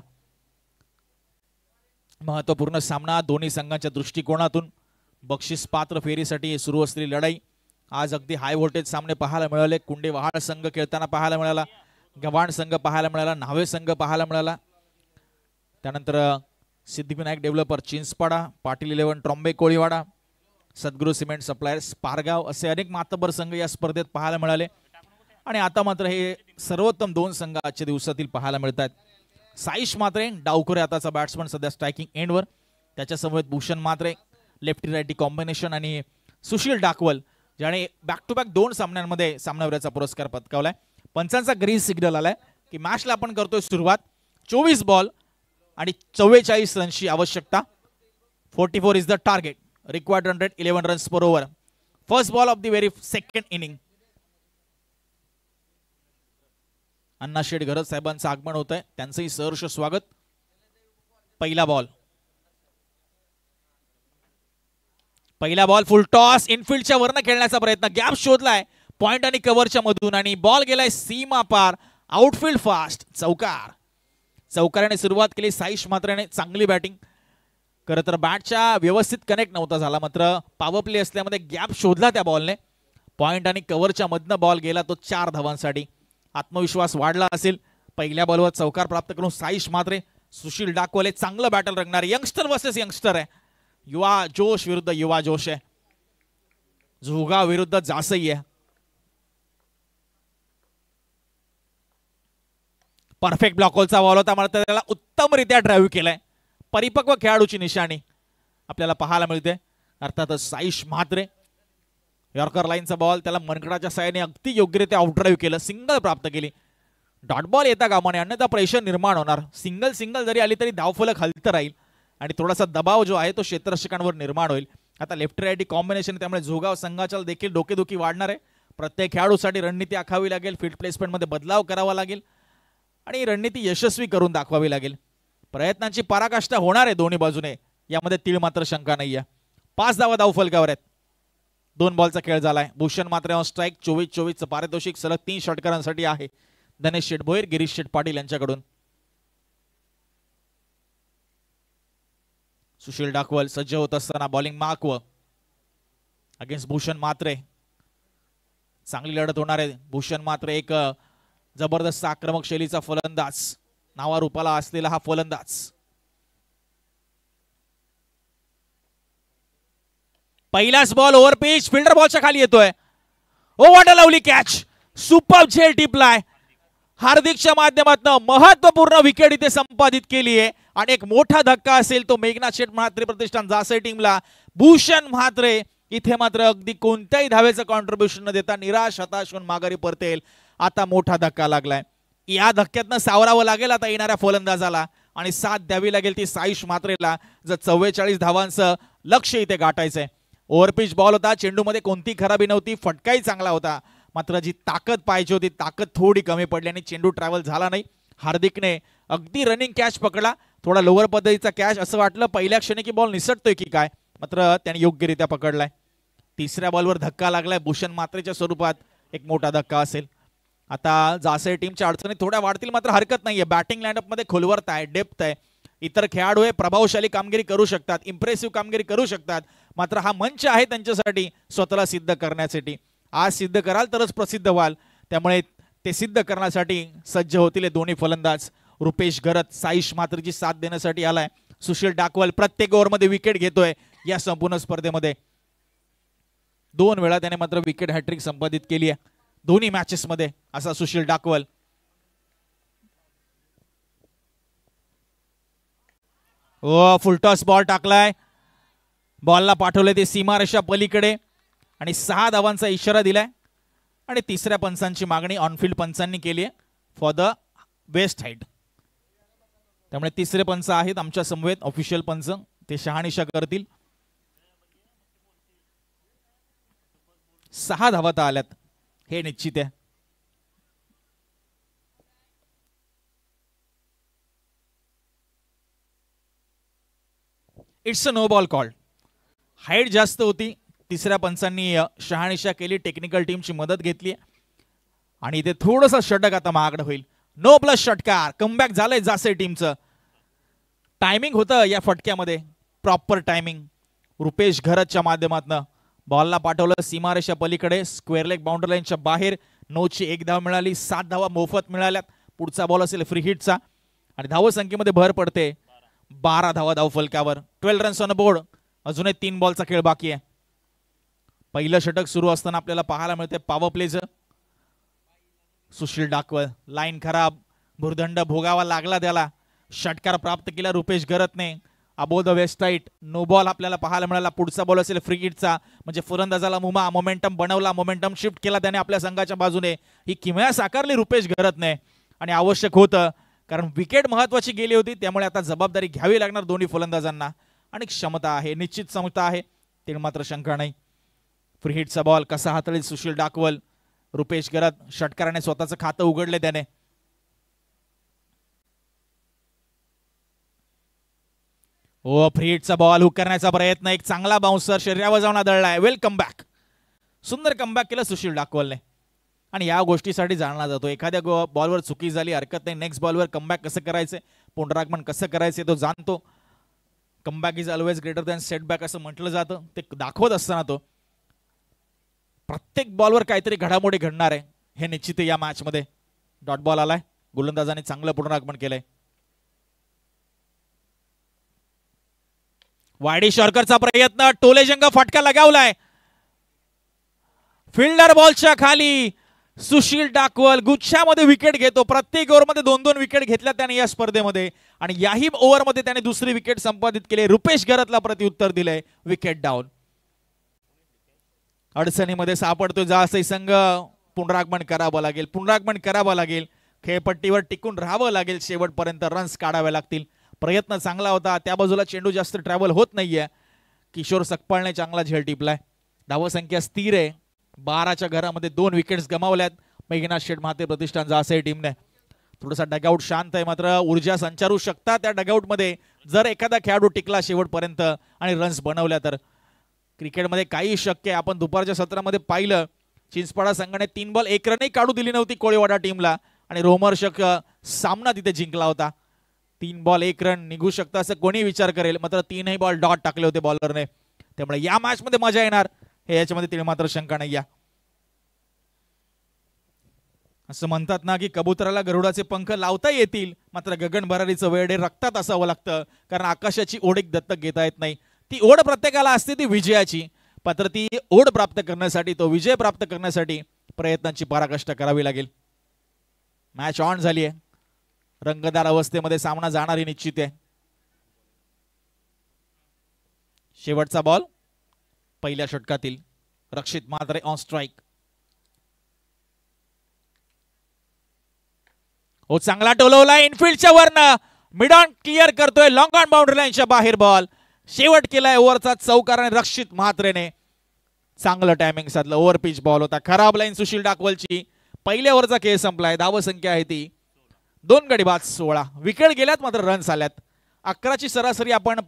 महत्वपूर्ण सामना दोन्ही संघांच्या दृष्टिकोनातून बक्षीस पात्र फेरीसाठी सुरू असलेली लढाई. आज अगदी हाय व्होल्टेज सामने पाहायला मिळाले. कुंडे वहाळ संघ खेळताना पाहायला मिळाला, गव्हाण संघ पाहायला मिळाला, न्हावे संघ पाहायला मिळाला. त्यानंतर सिद्धिविनायक डेव्हलपर चिंचपाडा, पाटील 11 ट्रॉम्बे कोळीवाडा, सद्गुरू सिमेंट सप्लायर्स पारगाव असे अनेक मातबर संघ या स्पर्धेत पाहायला मिळाले. आणि आता मात्र हे सर्वोत्तम 2 संघ आजच्या दिवसातील पाहायला मिळतात. साईश म्हात्रे डावखुरे आताचा बॅट्समन सध्या स्ट्रायकिंग एंडवर, त्याच्या समवेत Bhushan Mhatre lefty righty combination आणि सुशील डाकवल ज्याने बॅक टू बॅक 2 सामन्यांमध्ये सामनावीराचा पुरस्कार पटकावलाय. पंचांचा ग्रीन सिग्नल आलाय की मॅचला आपण करतोय सुरुवात. 24 बॉल आणि 44 रनची आवश्यकता. 44 is the target. Required run rate 11 runs per over. First ball of the very second inning. Annasheth Gharat साहेबांचं आगमन होत आहे, त्यांचंही सहर्ष स्वागत. पहिला बॉल फुल टॉस इनफिल्डच्या वरनं खेळण्याचा प्रयत्न, गॅप शोधलाय पॉइंट आणि कव्हरच्या मधून आणि बॉल गेलाय सीमा पार, आउटफील्ड फास्ट. चौकाराने सुरुवात केली साईश म्हात्रेने. चांगली बॅटिंग. खरं तर बॅटच्या व्यवस्थित कनेक्ट नव्हता झाला, मात्र पॉवर प्ले असल्यामध्ये गॅप शोधला त्या बॉलने. पॉइंट आणि कव्हरच्या मधनं बॉल गेला तो 4 धावांसाठी. आत्मविश्वास वाढला असेल. पहिल्या बॉलवर चौकार प्राप्त करून साईश म्हात्रे. सुशील डाकवले चांगलं बॅटल रंगणार. यंगस्टर वर्सेस यंगस्टर आहे. युवा जोश विरुद्ध युवा जोश आहे. झुगाव विरुद्ध जासई आहे. परफेक्ट ब्लॉकहोलचा बॉल होता, मात्र त्याला उत्तमरित्या ड्राईव्ह केलाय. परिपक्व खेळाडूची निशाणी आपल्याला पाहायला मिळते. अर्थातच साईश म्हात्रे. यॉर्कर लाईनचा बॉल त्याला मनगडाच्या साहाय्याने अगदी योग्यरित्या आउटड्राईव्ह केलं. सिंगल प्राप्त केली. डॉट बॉल येता कामा नये, अन्यथा प्रेशर निर्माण होणार. सिंगल जरी आली तरी धावफलक हलतं राहील आणि थोडासा दबाव जो आहे तो क्षेत्ररक्षकांवर निर्माण होईल. आता लेफ्ट राईटी कॉम्बिनेशन, त्यामुळे झोगाव संघाच्या देखील डोकेदुखी वाढणार आहे. प्रत्येक खेळाडूसाठी रणनीती आखावी लागेल. फील्ड प्लेसमेंटमध्ये बदलाव करावा लागेल आणि रणनीती यशस्वी करून दाखवावी लागेल. प्रयत्नांची पराकाष्ठा होणार आहे दोन्ही बाजूने, यामध्ये तीळ मात्र शंका नाहीये. 5 धावा धावफलकावर आहेत. 2 बॉलचा खेळ झालाय. Bhushan Mhatre on strike. 24-24 पारितोषिक सलग 3 षटकारांसाठी आहे धनेश शेठ भोईर, गिरीश शेठ पाटील यांच्याकडून. सुशील डाकवल सज्ज होत असताना बॉलिंग मार्कवर अगेन्स्ट भूषण म्हात्रे. चांगली लढत होणार आहे. भूषण म्हात्रे एक जबरदस्त आक्रमक शैलीचा फलंदाज, नावारूपाला असलेला हा फलंदाज. पहिलाच बॉल ओव्हर पिच, फिल्डर बॉलच्या खाली येतोय. Oh what a lovely catch. Super झेल टिपलाय. हार्दिकच्या माध्यमातून महत्वपूर्ण विकेट इथे संपादित केली आहे आणि एक मोठा धक्का असेल तो मेघनाथ शेठ म्हात्रे प्रतिष्ठान जासई टीमला. भूषण म्हात्रे इथे मात्र अगदी कोणत्याही धावेचं कॉन्ट्रीब्युशन न देता निराश हताश होऊन माघारी परतेल. आता मोठा धक्का लागलाय. या धक्क्यातनं सावरावं लागेल आता येणाऱ्या फलंदाजाला आणि साथ द्यावी लागेल ती साईश म्हात्रेला, जर 44 धावांचं लक्ष इथे गाठायचंय. ओव्हरपिच बॉल होता, चेंडूमध्ये कोणती खराबी नव्हती, फटकाही चांगला होता, मात्र जी ताकद पाहिजे होती ताकद थोडी कमी पडली आणि चेंडू ट्रॅव्हल झाला नाही. हार्दिकने अगदी रनिंग कॅच पकडला. थोडा लोअर पद्धतीचा कॅच, असं वाटलं पहिल्या क्षणी की बॉल निसटतोय की काय, मात्र त्याने योग्यरित्या पकडलाय. तिसऱ्या बॉलवर धक्का लागलाय भूषण म्हात्रेच्या स्वरूपात, एक मोठा धक्का असेल. आता जासई टीमच्या अडचणी थोड्या वाढतील मात्र हरकत नाहीये. बॅटिंग लाईनअप मध्ये खोलवरत आहे, डेप्थ आहे. इतर खेळाडू हे प्रभावशाली कामगिरी करू शकतात, इम्प्रेसिव्ह कामगिरी करू शकतात, मात्र हा मंच आहे त्यांच्यासाठी स्वतःला सिद्ध करण्यासाठी. आज सिद्ध कराल तरच प्रसिद्ध व्हाल, त्यामुळे ते सिद्ध करण्यासाठी सज्ज होतील हे दोन्ही फलंदाज. रुपेश घरत साईश मात्रेची साथ देण्यासाठी आलाय. सुशील डाकवाल प्रत्येक ओव्हरमध्ये विकेट घेतोय या संपूर्ण स्पर्धेमध्ये. 2 वेळा त्याने मात्र विकेट हॅट्रिक संपादित केली आहे दोन्ही मॅचेस मध्ये असा सुशील डाकवाल. फुलटॉस बॉल टाकलाय, बॉलला पाठवले ते सीमारेषा पलीकडे आणि 6 धावांचा इशारा दिलाय आणि तिसऱ्या पंचांची मागणी ऑनफिल्ड पंचांनी केली आहे फॉर द वेस्ट हाईट. त्यामुळे तिसरे पंच आहेत आमच्या समवेत ऑफिशियल पंच, ते शहानिशा करतील. 6 धावा आल्यात हे निश्चित आहे. It's a no ball call. Height जास्त होती, तिसऱ्या पंचांनी शहानिशा केली, टेक्निकल टीमची मदत घेतली आणि इथे थोडंसं षटक आता महागडं होईल. नो प्लस षटकार, कमबॅक झालंय जासे टीमचं. टायमिंग होतं या फटक्यामध्ये, प्रॉपर टायमिंग. रुपेश घरतच्या माध्यमातून बॉलला पाठवलं सीमारेषा पलीकडे, स्क्वेअर लेग बाउंड्री लाईनच्या बाहेर. 9ची 1 धाव मिळाली, 7 धावा मोफत मिळाल्यात. पुढचा बॉल असेल फ्री हिटचा आणि धावसंख्येमध्ये भर पडते. 12 धावा धाव फलकावर, 12 रन्स ऑन बोर्ड. अजूनही 3 बॉलचा खेळ बाकी आहे. पहिलं षटक सुरू असताना आपल्याला पाहायला मिळते पॉवर प्लेचं. सुशील डाकवल, लाईन खराब, भुर्दंड भोगावा लागला त्याला. षटकार प्राप्त केला रुपेश घरतने. Above the waist height, no ball आपल्याला पाहायला मिळाला. पुढचा बॉल असेल फ्री हिटचा, म्हणजे फलंदाजाला मुमा मोमेंटम बनवला, मोमेंटम शिफ्ट केला त्याने आपल्या संघाच्या बाजूने. ही किमया साकारली रुपेश घरतने आणि आवश्यक होतं, कारण विकेट महत्वाची गेली होती. त्यामुळे आता जबाबदारी घ्यावी लागणार दोन्ही फलंदाजांना आणि क्षमता आहे, निश्चित क्षमता आहे, ते मात्र शंका नाही. फ्री हिटचा बॉल कसा हाताळेल सुशील डाकवल. रुपेश घरत षटकाराने स्वतःचं खातं उघडले त्याने. फ्री हिटचा बॉल हुक करण्याचा प्रयत्न, एक चांगला बाउन्सर शरीरावर जाऊन आदळलाय. वेलकम बॅक, सुंदर कमबॅक केलं सुशील डाकवलने आणि या गोष्टीसाठी जाणला जातो. एखाद्या बॉलवर चुकी झाली हरकत नाही, नेक्स्ट बॉलवर कमबॅक कसं करायचं, पुनरागमन कसं करायचं तो जाणतो. Comeback is always greater than setback असं म्हटलं जातं. ते दाखवत असताना तो प्रत्येक बॉलवर काहीतरी घडामोडी घडणार आहे हे निश्चित या मॅच मध्ये. डॉट बॉल आलाय, गोलंदाजाने चांगलं पुनरागमन केलंय. वायडी शॉर्करचा प्रयत्न, टोलेजंग फटका लगावलाय. फिल्डर बॉलच्या खाली सुशील डाकवल गुच्छामध्ये विकेट घेतो. प्रत्येक ओव्हरमध्ये 2-2 विकेट घेतल्या त्याने या स्पर्धेमध्ये आणि याही ओव्हरमध्ये त्याने दुसरी विकेट संपादित केली. रुपेश घरतला प्रत्युत्तर दिलंय, विकेट डाऊन. अडचणीमध्ये सापडतोय जास्त संघ. पुनरागमन करावं लागेल, पुनरागमन करावं लागेल. खेळपट्टीवर टिकून राहावं लागेल शेवटपर्यंत, रन्स काढावे लागतील. प्रयत्न चांगला होता, त्या बाजूला चेंडू जास्त ट्रॅव्हल होत नाहीये. किशोर सकपाळने चांगला झेल टिपलाय. धावसंख्या स्थिर आहे. 12च्या घरामध्ये 2 विकेट्स गमावल्यात मेघनाथ शेठ महाते प्रतिष्ठान जासे टीमने. थोडासा डगआउट शांत आहे, मात्र ऊर्जा संचारू शकता त्या डगआउट मध्ये जर एखादा खेळाडू टिकला शेवटपर्यंत आणि रन्स बनवल्या तर. क्रिकेटमध्ये काही शक्य आहे. आपण दुपारच्या सत्रामध्ये पाहिलं, चिंचपाडा संघाने 3 बॉल 1 रनही काढू दिली नव्हती कोळीवाडा टीमला आणि रोमहर्षक सामना तिथे जिंकला होता. 3 बॉल 1 रन निघू शकतं असं कोणी विचार करेल, मात्र 3ही बॉल डॉट टाकले होते बॉलरने. त्यामुळे या मॅच मध्ये मजा येणार हे याच्यामध्ये तिने मात्र शंका नाही. असं म्हणतात ना की कबुतराला गरुडाचे पंख लावता येतील, मात्र गगन भरारीचं वेळ रक्तात असावं लागतं, कारण आकाशाची ओढ एक दत्तक घेता येत नाही. ती ओढ प्रत्येकाला असते ती विजयाची, मात्र ती ओढ प्राप्त करण्यासाठी, तो विजय प्राप्त करण्यासाठी प्रयत्नांची पराकाष्ठ करावी लागेल. मॅच ऑन झाली आहे, रंगतदार अवस्थेमध्ये सामना जाणारी निश्चित आहे. शेवटचा बॉल पहिल्या षटकातील. रक्षित म्हात्रे ऑन स्ट्राइक. हो, चांगला टोलवला इनफिल्डच्या वरनं, मिड ऑन क्लिअर करतोय, लॉंग ऑन बाउंड्री लाईनच्या बाहेर बॉल. शेवट केलाय ओव्हरचा चौकार आणि रक्षित म्हात्रेने चांगलं टायमिंग साधलं. ओव्हर पिच बॉल होता, खराब लाईन सुशील डाकवलची. पहिल्या ओव्हरचा खेळ संपलाय. धावसंख्या आहे ती 2 गडी बाद 16. विकेट गेल्यात मात्र रन्स आल्यात. 11ची सरासरी आपण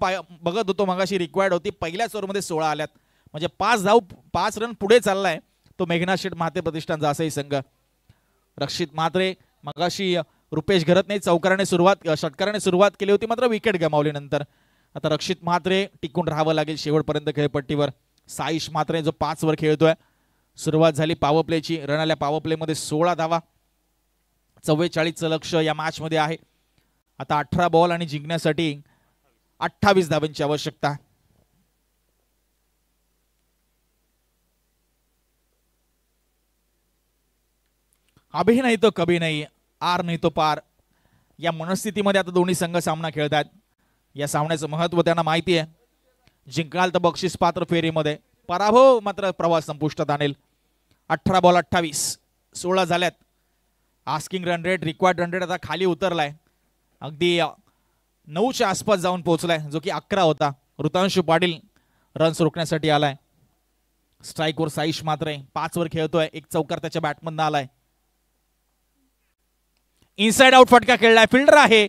बघत होतो मगाशी रिक्वायर्ड होती, पहिल्याच ओव्हरमध्ये 16 आल्यात, म्हणजे 5 रन पुढे चाललाय तो मेघनाथ शेठ महाते प्रतिष्ठान जासई संघ. रक्षित म्हात्रे मगाशी रुपेश घरतने षटकाराने सुरुवात केली होती, मात्र विकेट गमावली नंतर. आता रक्षित म्हात्रे टिकून राहावं लागेल शेवटपर्यंत खेळपट्टीवर. साईश म्हात्रे जो 5 वर खेळतोय. सुरुवात झाली पॉवर प्लेची. रन आल्या पॉवर प्ले मध्ये 16 धावा. 44चं लक्ष या मॅच मध्ये आहे. आता 18 बॉल आणि जिंकण्यासाठी 28 धावांची आवश्यकता. अभी नाही तो कभी नाही, आर नाही तो पार, या मनस्थितीमध्ये आता दोन्ही संघ सामना खेळतात. या सामन्याचं महत्व त्यांना माहिती आहे. जिंकाल तर बक्षीस पात्र फेरीमध्ये, पराभव मात्र प्रवास संपुष्टात आणेल. 18 बॉल 28, 16 झाल्यात. Asking run rate, required run rate आता खाली उतरलाय, अगदी 9च्या आसपास जाऊन पोहोचलाय, जो की 11 होता. ऋतांशु पाटील रन्स रोखण्यासाठी आलाय. स्ट्राईकवर साईश म्हात्रे 5 वर खेळतोय. एक चौकार त्याच्या बॅटमधनं आलाय. इनसाइड आउट फटका खेळलाय. फिल्डर आहे,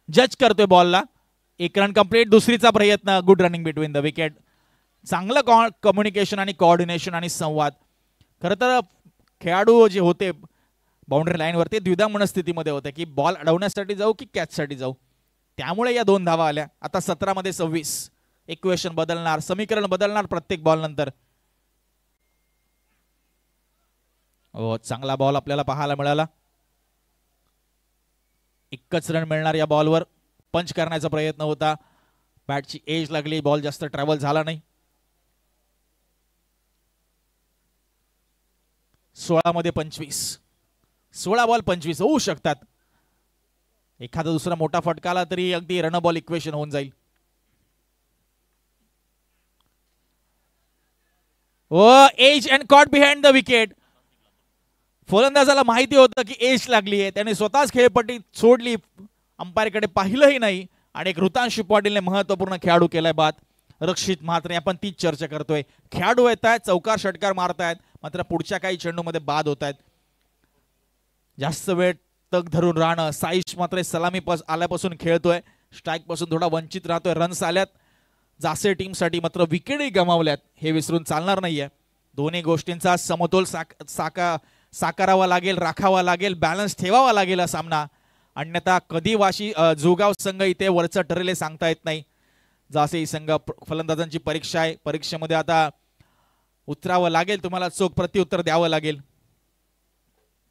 जज करतोय बॉलला. 1 रन कंप्लीट. दुसरीचा प्रयत्न. Good running between the wicket. चांगलं कम्युनिकेशन आणि कोऑर्डिनेशन आणि संवाद. खरं तर खेळाडू जे होते बाउंड्री लाईनवर ते द्विधा मनस्थितीमध्ये होते की बॉल अडवण्यासाठी जाऊ की कॅचसाठी जाऊ. त्यामुळे या 2 धावा आल्या. आता 17 मध्ये 26. इक्वेशन बदलणार, समीकरण बदलणार प्रत्येक बॉल नंतर. चांगला बॉल आपल्याला पाहायला मिळाला. 1च रन मिळणार या बॉलवर. पंच करण्याचा प्रयत्न होता, बॅटची एज लागली, बॉल जास्त ट्रॅव्हल झाला नाही. 16 मध्ये 25. 16 बॉल 25 होऊ शकतात. एखादा दुसरा मोठा फटका आला तरी अगदी रन बॉल इक्वेशन होऊन जाईल. Edge and caught behind the wicket. फलंदाजाला माहिती होतं की एज लागली आहे, त्याने स्वतःच खेळपट्टी सोडली, अंपायरकडे पाहिलंही नाही आणि एक ऋतांशु पाटीलने महत्वपूर्ण खेळाडू केलाय बाद. रक्षित म्हात्रे, आपण तीच चर्चा करतोय. खेळाडू येत आहेत, चौकार षटकार मारतायत, मात्र पुढच्या काही चेंडूमध्ये बाद होत आहेत. जास्त वेळ तग धरून राहणं. साईश मात्र सलामी आल्यापासून खेळतोय, स्ट्राईक पासून थोडा वंचित राहतोय. रन्स आल्यात जासे टीमसाठी, मात्र विकेटही गमावल्यात, हे विसरून चालणार नाहीये. दोन्ही गोष्टींचा समतोल साकारावा लागेल, राखावा लागेल, बॅलन्स ठेवावा लागेल हा सामना. अन्यथा कधी वाशी जोगाव संघ इथे वरचं ठरेल सांगता येत नाही. जासे ही संघ फलंदाजांची परीक्षा आहे. परीक्षेमध्ये आता उतरावं लागेल, तुम्हाला चोख प्रत्युत्तर द्यावं लागेल.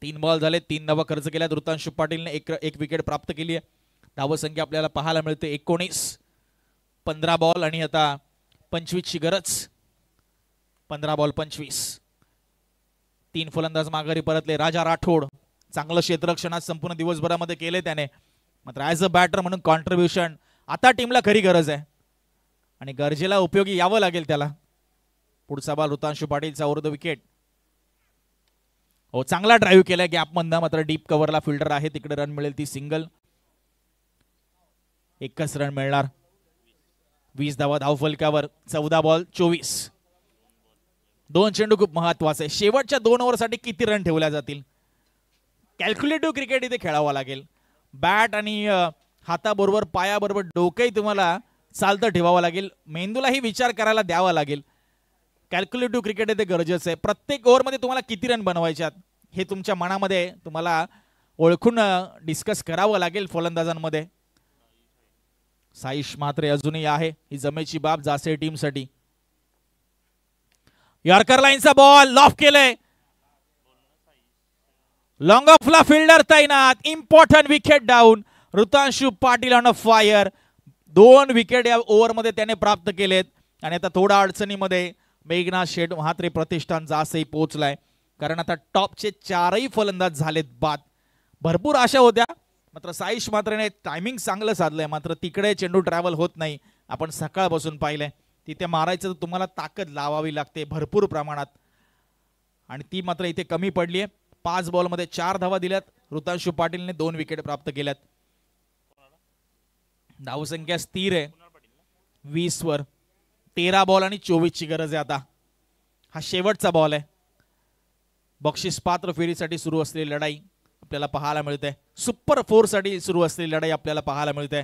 3 बॉल झाले, 3 धावा खर्च केल्यात. ऋतांशु पाटीलने एक विकेट प्राप्त केली आहे. धावसंख्या आपल्याला पाहायला मिळते 19. 15 बॉल आणि आता 25 ची गरज. 15 बॉल 25. 3 फलंदाज माघारी परतले. राजा राठोड चांगलं क्षेत्ररक्षण आज संपूर्ण दिवसभरामध्ये केले त्याने, मात्र ॲज अ बॅटर म्हणून कॉन्ट्रीब्युशन आता टीमला खरी गरज आहे आणि गरजेला उपयोगी यावं लागेल त्याला. पुढचा बॉल ऋतांशु पाटीलचा ओव्हर द विकेट. चांगला ड्राईव्ह केलाय गॅप मधनं, मात्र डीप कव्हरला फिल्डर आहे, तिकडे रन मिळेल ती सिंगल. 1च रन मिळणार. 20 धावा धावफलकावर. 14 बॉल 24. 2 चेंडू खूप महत्वाचे आहे. शेवटच्या 2 ओव्हरसाठी किती रन ठेवल्या जातील, कॅल्क्युलेटिव्ह क्रिकेट इथे खेळावं लागेल. बॅट आणि हाताबरोबर पायाबरोबर डोकंही तुम्हाला चालतं ठेवावं लागेल. मेंदूलाही विचार करायला द्यावा लागेल. कॅल्क्युलेटिव्ह क्रिकेट इथे गरजेचं आहे. प्रत्येक ओव्हरमध्ये तुम्हाला किती रन बनवायच्यात हे तुमच्या मनामध्ये तुम्हाला ओळखून डिस्कस करावं लागेल फलंदाजांमध्ये. साईश म्हात्रे अजूनही आहे, ही जमेची बाब जासे टीमसाठी. यॉर्कर लाईनचा बॉल लॉफ केलंय. लॉंग ऑफला फिल्डर तैनात. Important wicket down. Ritanshu Patil on a fire. 2 wicket या ओव्हरमध्ये त्याने प्राप्त केलेत आणि आता थोडा अडचणीमध्ये मेघनाथ शेठ म्हात्रे प्रतिष्ठान जासही पोहोचलाय, कारण आता टॉपचे 4ही फलंदाज झालेत बाद. भरपूर आशा होत्या, मात्र साईश म्हात्रेने टायमिंग चांगलं साधलंय, मात्र तिकडे चेंडू ट्रॅव्हल होत नाही. आपण सकाळपासून पाहिलंय तिथे मारायचं तर तुम्हाला ताकद लावावी लागते भरपूर प्रमाणात आणि ती मात्र इथे कमी पडली आहे. 5 बॉलमध्ये 4 धावा दिल्यात. ऋतांशु पाटीलने 2 विकेट प्राप्त केल्यात. धावसंख्या स्थिर आहे 20 वर. 13 बॉल आणि 24 ची गरज आहे आता. हा शेवटचा बॉल आहे. बक्षीस पात्र फेरीसाठी सुरू असलेली लढाई आपल्याला पाहायला मिळते. सुपर 4 साठी सुरू असलेली लढाई आपल्याला पाहायला मिळते.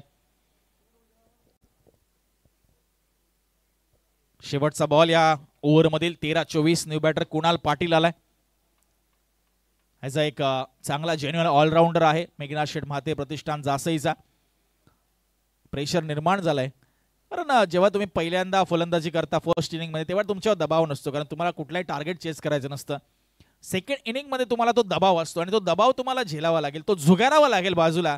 शेवटचा बॉल या ओव्हर मधील. 13-24. न्यू बॅटर कुणाल पाटील आलाय. ह्याचा एक चांगला जेन्युइन ऑलराऊंडर आहे मेघनाथ शेठ म्हाते प्रतिष्ठान जासईचा. प्रेशर निर्माण झालाय कारण जेव्हा तुम्ही पहिल्यांदा फलंदाजी करता फर्स्ट इनिंग मध्ये तेव्हा तुमच्यावर दबाव नसतो कारण तुम्हाला कुठलाही टार्गेट चेस करायचं नसतं. सेकंड इनिंग मध्ये तुम्हाला तो दबाव असतो आणि तो दबाव तुम्हाला झेलावा लागेल, तो झुगारावा लागेल बाजूला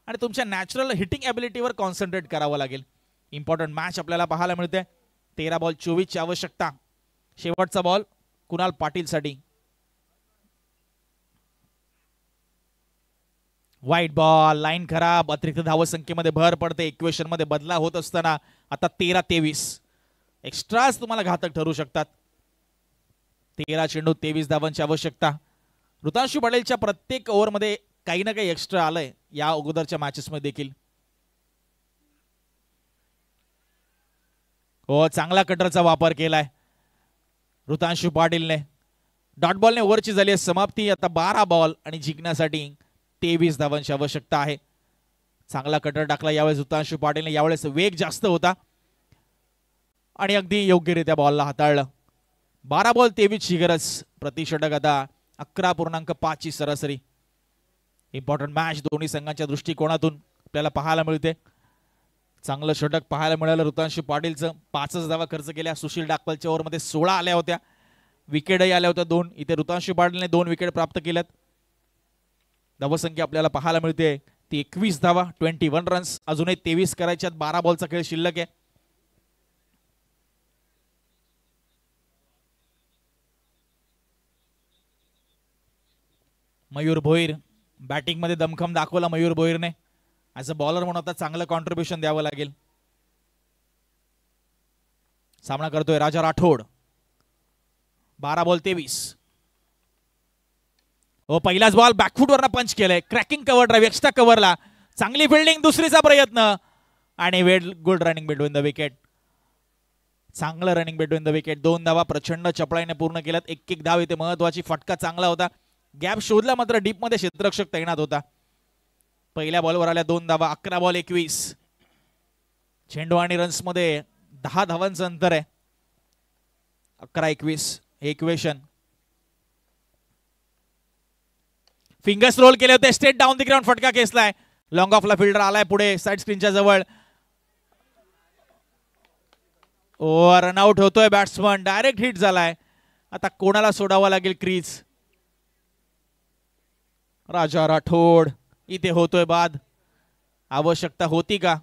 आणि तुमच्या नॅचरल हिटिंग ॲबिलिटीवर कॉन्सन्ट्रेट करावं लागेल. इम्पॉर्टंट मॅच आपल्याला पाहायला मिळते. 13 बॉल 24 ची आवश्यकता. शेवटचा बॉल कुणाल पाटीलसाठी. वाईट बॉल, लाईन खराब. अतिरिक्त धावसंख्येमध्ये भर पडते. इक्वेशन मध्ये बदला होत असताना आता 13-23 एक्स्ट्राच तुम्हाला घातक ठरू शकतात. 13 चेंडू 23 धावांची आवश्यकता. ऋतांशू पाटीलच्या प्रत्येक ओव्हरमध्ये काही ना काही एक्स्ट्रा आलंय या अगोदरच्या मॅचेस मध्ये देखील. हो, चांगला कटरचा वापर केलाय ऋतांशू पाटीलने. डॉट बॉलने ओव्हरची झाली आहे समाप्ती. आता 12 बॉल आणि जिंकण्यासाठी 23 धावांची आवश्यकता आहे. चांगला कटर टाकला यावेळेस ऋतांशू पाटीलने. यावेळेस वेग जास्त होता आणि अगदी योग्यरित्या बॉलला हाताळलं. 12 बॉल 23 ची गरज. प्रतिषटक आता 11.5 ची सरासरी. इम्पॉर्टंट मॅच दोन्ही संघांच्या दृष्टिकोनातून आपल्याला पाहायला मिळते. चांगलं षटक पाहायला मिळालं ऋतांशू पाटीलचं. 5 धावा खर्च केल्या. सुशील डाकपलच्या ओव्हरमध्ये 16 आल्या होत्या. विकेटही आल्या होत्या 2. इथे ऋतांशू पाटीलने 2 विकेट प्राप्त केल्यात. धावसंख्या आपल्याला पाहायला मिळते ती 21 धावा 21 रन्स. अजूनही 23 करायच्यात. 12 बॉलचा खेळ शिल्लक आहे. मयूर भोईर बॅटिंग मध्ये दमखम दाखवला. मयूर भोईरने ॲज अ बॉलर म्हणून आता चांगलं कॉन्ट्रीब्युशन द्यावं लागेल. सामना करतोय राजा राठोड. 12 बॉल 23. हो, पहिलाच बॉल बॅकफूट वरनं पंच केलंय. क्रॅकिंग कव्हर ड्राईव्ह एक्स्ट्रा कव्हरला. चांगली फिल्डिंग. दुसरीचा प्रयत्न आणि good running between the wicket. चांगलं रनिंग बिटवीन द विकेट. 2 धावा प्रचंड चपळाईने पूर्ण केल्यात. एक धाव इथे महत्वाची. फटका चांगला होता. गॅप शोधला मात्र डीप मध्ये क्षेत्ररक्षक तैनात होता. पहिल्या बॉलवर आल्या 2 धावा. 11 बॉल 21. चेंडू आणि रन्स मध्ये 10 धावांचं अंतर आहे. 11-21 हे इक्वेशन. फिंगर्स रोल केले होते. स्ट्रेट डाऊन द ग्राउंड फटका खेचलाय. लॉंग ऑफला फिल्डर आलाय पुढे साइड स्क्रीनच्या जवळ. रनआउट होतोय बॅट्समन. डायरेक्ट हिट झालाय. आता कोणाला सोडावा लागेल क्रीज. राजा राठोड. इथे होतोय बाद. आवश्यकता होती का.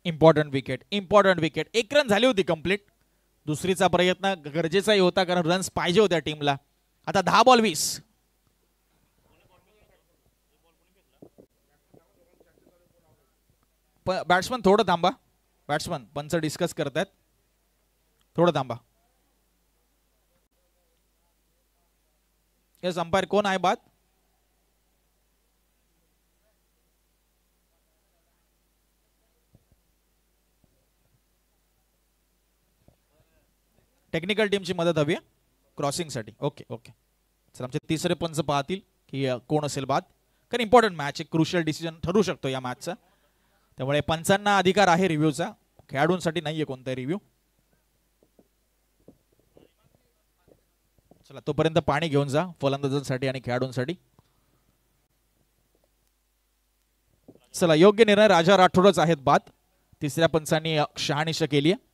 Important wicket. Important wicket. 1 run झाली होती कंप्लीट. दुसरीचा प्रयत्न गरजेचाही होता कारण रन्स पाहिजे होत्या टीमला. आता 10 बॉल 20. बॅट्समन थोडं थांबा. बॅट्समन पंच डिस्कस करतायत. थोडं थांबा. यस अंपायर कोण आहे बात. टेक्निकल टीमची मदत हवी आहे क्रॉसिंग साठी. Okay okay. चला आमचे तिसरे पंच पाहतील की कोण असेल बाद. कारण इम्पॉर्टंट मॅच. एक क्रुशियल डिसिजन ठरू शकतो या मॅचचा. त्यामुळे पंचांना अधिकार आहे रिव्ह्यूचा. खेळाडूंसाठी नाहीये कोणताही रिव्ह्यू. चला तोपर्यंत पाणी घेऊन जा फलंदाजांसाठी आणि खेळाडूंसाठी. चला योग्य निर्णय. राजा राठोडच आहेत बाद. तिसऱ्या पंचांनी शहानिशा केली आहे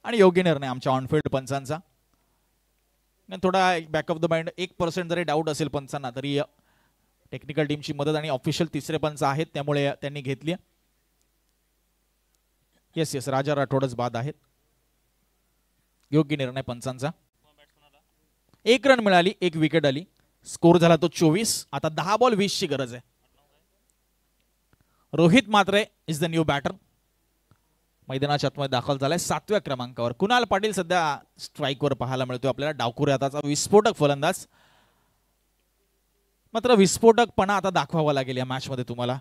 आणि योग्य निर्णय आमच्या ऑनफिल्ड पंचांचा. थोडा बॅक ऑफ द माइंड 1% जरी डाऊट असेल पंचांना तरी टेक्निकल टीमची मदत आणि ऑफिशियल तिसरे पंच आहेत त्यामुळे त्यांनी घेतली. येस येस राजा राठोडच बाद आहेत. योग्य निर्णय पंचांचा. 1 रन मिळाली. 1 विकेट आली. स्कोर झाला तो 24. आता 10 बॉल 20 ची गरज आहे. रोहित मात्रे इज द न्यू बॅटर. मैदानाच्या आतमध्ये दाखल झालाय 7व्या क्रमांकावर. कुणाल पाटील सध्या स्ट्राईकवर पाहायला मिळतोय आपल्याला. डावखुरी हाताचा विस्फोटक फलंदाज. मात्र विस्फोटकपणा आता दाखवावा लागेल या मॅच मध्ये तुम्हाला.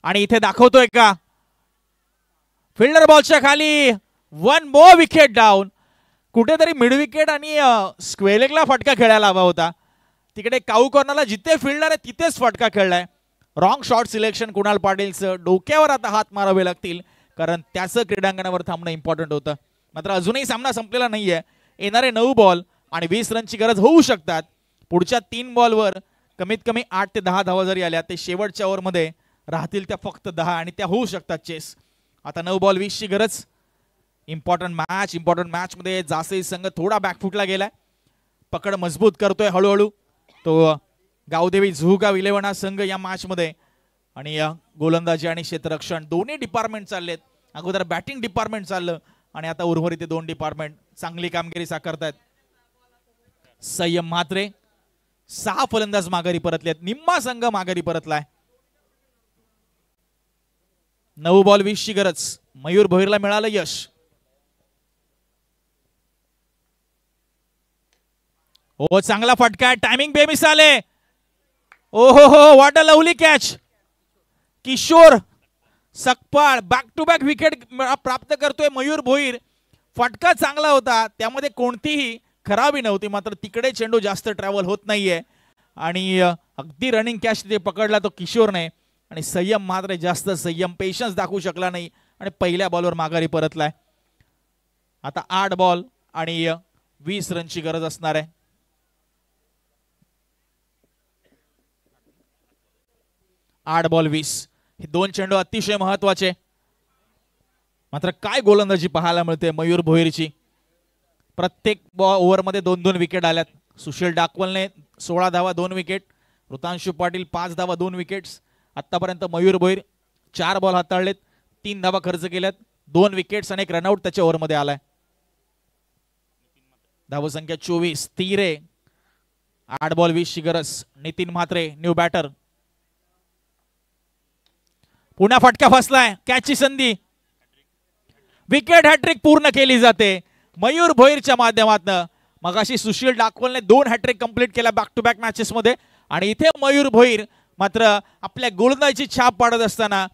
आणि इथे दाखवतोय का. फिल्डर बॉलच्या खाली. 1 मोर विकेट डाऊन. कुठेतरी मिड विकेट आणि स्क्वेअरलेगला फटका खेळायला हवा होता. तिकडे काऊ कॉर्नरला जिथे फिल्डर आहे तिथेच फटका खेळलाय. रॉंग शॉट सिलेक्शन कुणाल पाटीलचं. डोक्यावर आता हात मारावे लागतील कारण त्याचं क्रीडांगणावर थांबणं इम्पॉर्टंट होतं. मात्र अजूनही सामना संपलेला नाहीये. येणारे 9 बॉल आणि 20 रनची गरज होऊ शकतात. पुढच्या 3 बॉलवर कमीत कमी 8 ते 10 धावा जरी आल्या ते शेवटच्या ओव्हरमध्ये राहतील त्या फक्त 10 आणि त्या होऊ शकतात चेस. आता 9 बॉल 20 ची गरज. इम्पॉर्टंट मॅच मध्ये जासे संघ थोडा बॅकफुटला गेलाय. पकड मजबूत करतोय हळूहळू तो गावदेवी झुगाव 11 हा संघ या मॅच मध्ये. आणि गोलंदाजी आणि क्षेत्ररक्षण दोन्ही डिपार्टमेंट चाललेत. अगोदर बॅटिंग डिपार्टमेंट चाललं आणि आता उर्वरित दोन डिपार्टमेंट चांगली कामगिरी साकारतायत. संयम म्हात्रे 6 फलंदाज माघारी परतलेत. निम्मा संघ माघारी परतलाय. 9 बॉल 20 ची गरज. मयूर भोईरला मिळालं यश. हो चांगला फटका. टायमिंग बेमिसाल आहे. ओहो हो what a lovely catch. Kishor Sakpal back to back wicket प्राप्त करतोय मयूर भोईर. फटका चांगला होता त्यामध्ये कोणतीही खराबी नव्हती. मात्र तिकडे चेंडू जास्त ट्रॅव्हल होत नाहीये आणि अगदी रनिंग कॅच तिथे पकडला तो किशोरने. आणि संयम मात्र जास्त संयम पेशन्स दाखवू शकला नाही आणि पहिल्या बॉलवर माघारी परतलाय. आता 8 बॉल आणि 20 रनची गरज असणार आहे. आठ बॉल 20. हे दोन चेंडू अतिशय महत्वाचे. मात्र काय गोलंदाजी पाहायला मिळते मयूर भोईरची. प्रत्येक ओव्हरमध्ये 2-2 विकेट आल्यात. सुशील डाकवलने 16 धावा 2 विकेट. ऋतांशु पाटील 5 धावा 2 विकेट्स. आतापर्यंत मयूर भोईर 4 बॉल हाताळलेत. 3 धावा खर्च केल्यात. 2 विकेट्स आणि एक रनआउट त्याच्या ओव्हरमध्ये आलाय. धावसंख्या 24. तीरे 8 बॉल 20 ची गरज. Nitin Mhatre new batter. पुन्हा फटका फसलाय. कॅचची संधी. विकेट हॅट्रिक पूर्ण केली जाते मयूर भोईरच्या माध्यमातून. मगाशी सुशील डाकवलने 2 हॅट्रिक कंप्लीट केल्या बॅक टू बॅक मॅचेस मध्ये आणि इथे मयूर भोईर मात्र आपल्या गोलंदाजीची छाप पाडत असताना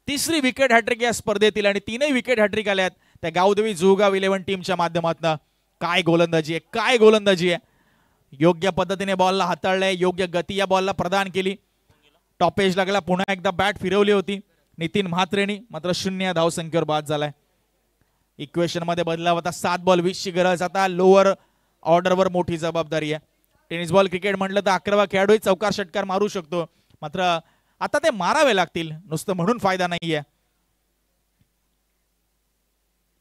3री विकेट हॅट्रिक या स्पर्धेतील आणि 3ही विकेट हॅट्रिक आल्यात त्या गावदेवी झुगाव 11 टीमच्या माध्यमातून. काय गोलंदाजी आहे, काय गोलंदाजी आहे. योग्य पद्धतीने बॉलला हाताळलंय. योग्य गती या बॉलला प्रदान केली. टॉपेज लागला. पुन्हा एकदा बॅट फिरवली होती नितीन म्हात्रेनी. मात्र 0 धावसंख्येवर बाद झालाय. इक्वेशन मध्ये बदलाव होता. 7 बॉल 20 ची गरज. आता लोअर ऑर्डरवर मोठी जबाबदारी आहे. टेनिस बॉल क्रिकेट म्हटलं तर 11वा खेळाडूही चौकार षटकार मारू शकतो. मात्र आता ते मारावे लागतील. नुसतं म्हणून फायदा नाहीये.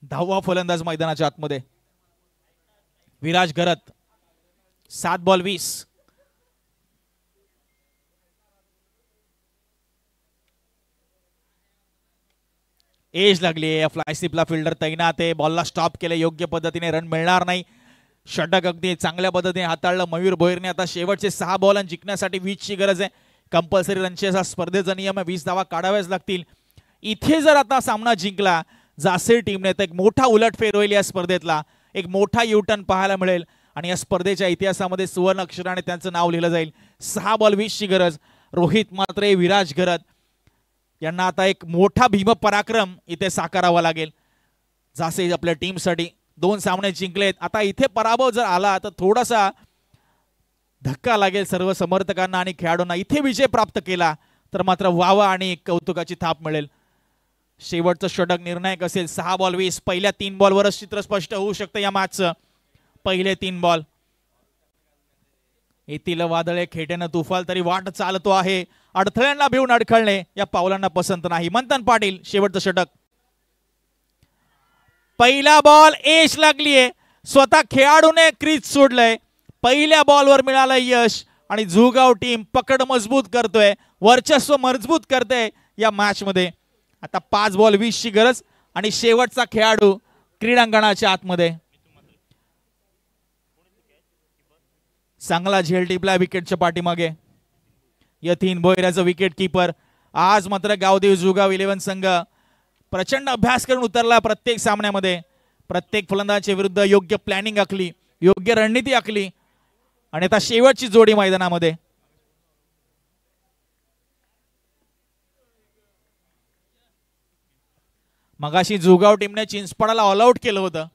10वा फलंदाज मैदानाच्या आतमध्ये विराज घरत. 7 बॉल 20. एज लागली. फ्लाय स्लिपला फिल्डर तैनात आहे. बॉलला स्टॉप केले. योग्य पद्धतीने रन मिळणार नाही. षटक अगदी चांगल्या पद्धतीने हाताळलं मयूर भोईरने. आता शेवटचे 6 बॉल जिंकण्यासाठी 20 ची गरज आहे. कंपल्सरी रनचे असा स्पर्धेचा नियम आहे. 20 धावा काढाव्याच लागतील. इथे जर आता सामना जिंकला जासीर टीमने तर एक मोठा उलटफेर होईल या स्पर्धेतला. एक मोठा युटर्न पाहायला मिळेल आणि या स्पर्धेच्या इतिहासामध्ये सुवर्ण अक्षराने त्यांचं नाव लिहिलं जाईल. 6 बॉल 20 ची गरज. रोहित म्हात्रे विराज घरत यांना आता एक मोठा भीम पराक्रम इथे साकारावा लागेल. जासे आपल्या टीमसाठी 2 सामने जिंकलेत. आता इथे पराभव जर आला तर थोडासा धक्का लागेल सर्व समर्थकांना आणि खेळाडूंना. इथे विजय प्राप्त केला तर मात्र वावा आणि कौतुकाची थाप मिळेल. शेवटचं षटक निर्णायक असेल. 6 बॉल 20. पहिल्या 3 बॉलवरच चित्र स्पष्ट होऊ शकतं या मॅचचं. पहिले 3 बॉल. येथील वादळे खेट्यानं तुफाल तरी वाट चालतो आहे. अडथळ्यांना भिवून अडखळणे या पावलांना पसंत नाही. मंथन पाटील शेवटचं षटक. पहिला बॉल एश लागलीये. स्वतः खेळाडूने क्रीज सोडलंय. पहिल्या बॉलवर मिळालं यश आणि झुगाव टीम पकड मजबूत करतोय. वर्चस्व मजबूत करते या मॅच मध्ये. आता 5 बॉल 20 ची गरज आणि शेवटचा खेळाडू क्रीडांगणाच्या आतमध्ये. चांगला झेल टिपला विकेटच्या पाठीमागे. यतीन भोईराचं विकेट कीपर. आज मात्र गावदेवी झुगाव 11 संघ प्रचंड अभ्यास करून उतरला प्रत्येक सामन्यामध्ये. प्रत्येक फलंदाजाच्या विरुद्ध योग्य प्लॅनिंग आखली. योग्य रणनीती आखली आणि आता शेवटची जोडी मैदानामध्ये. मगाशी झुगाव टीमने चिंचपडाला ऑल आउट केलं होतं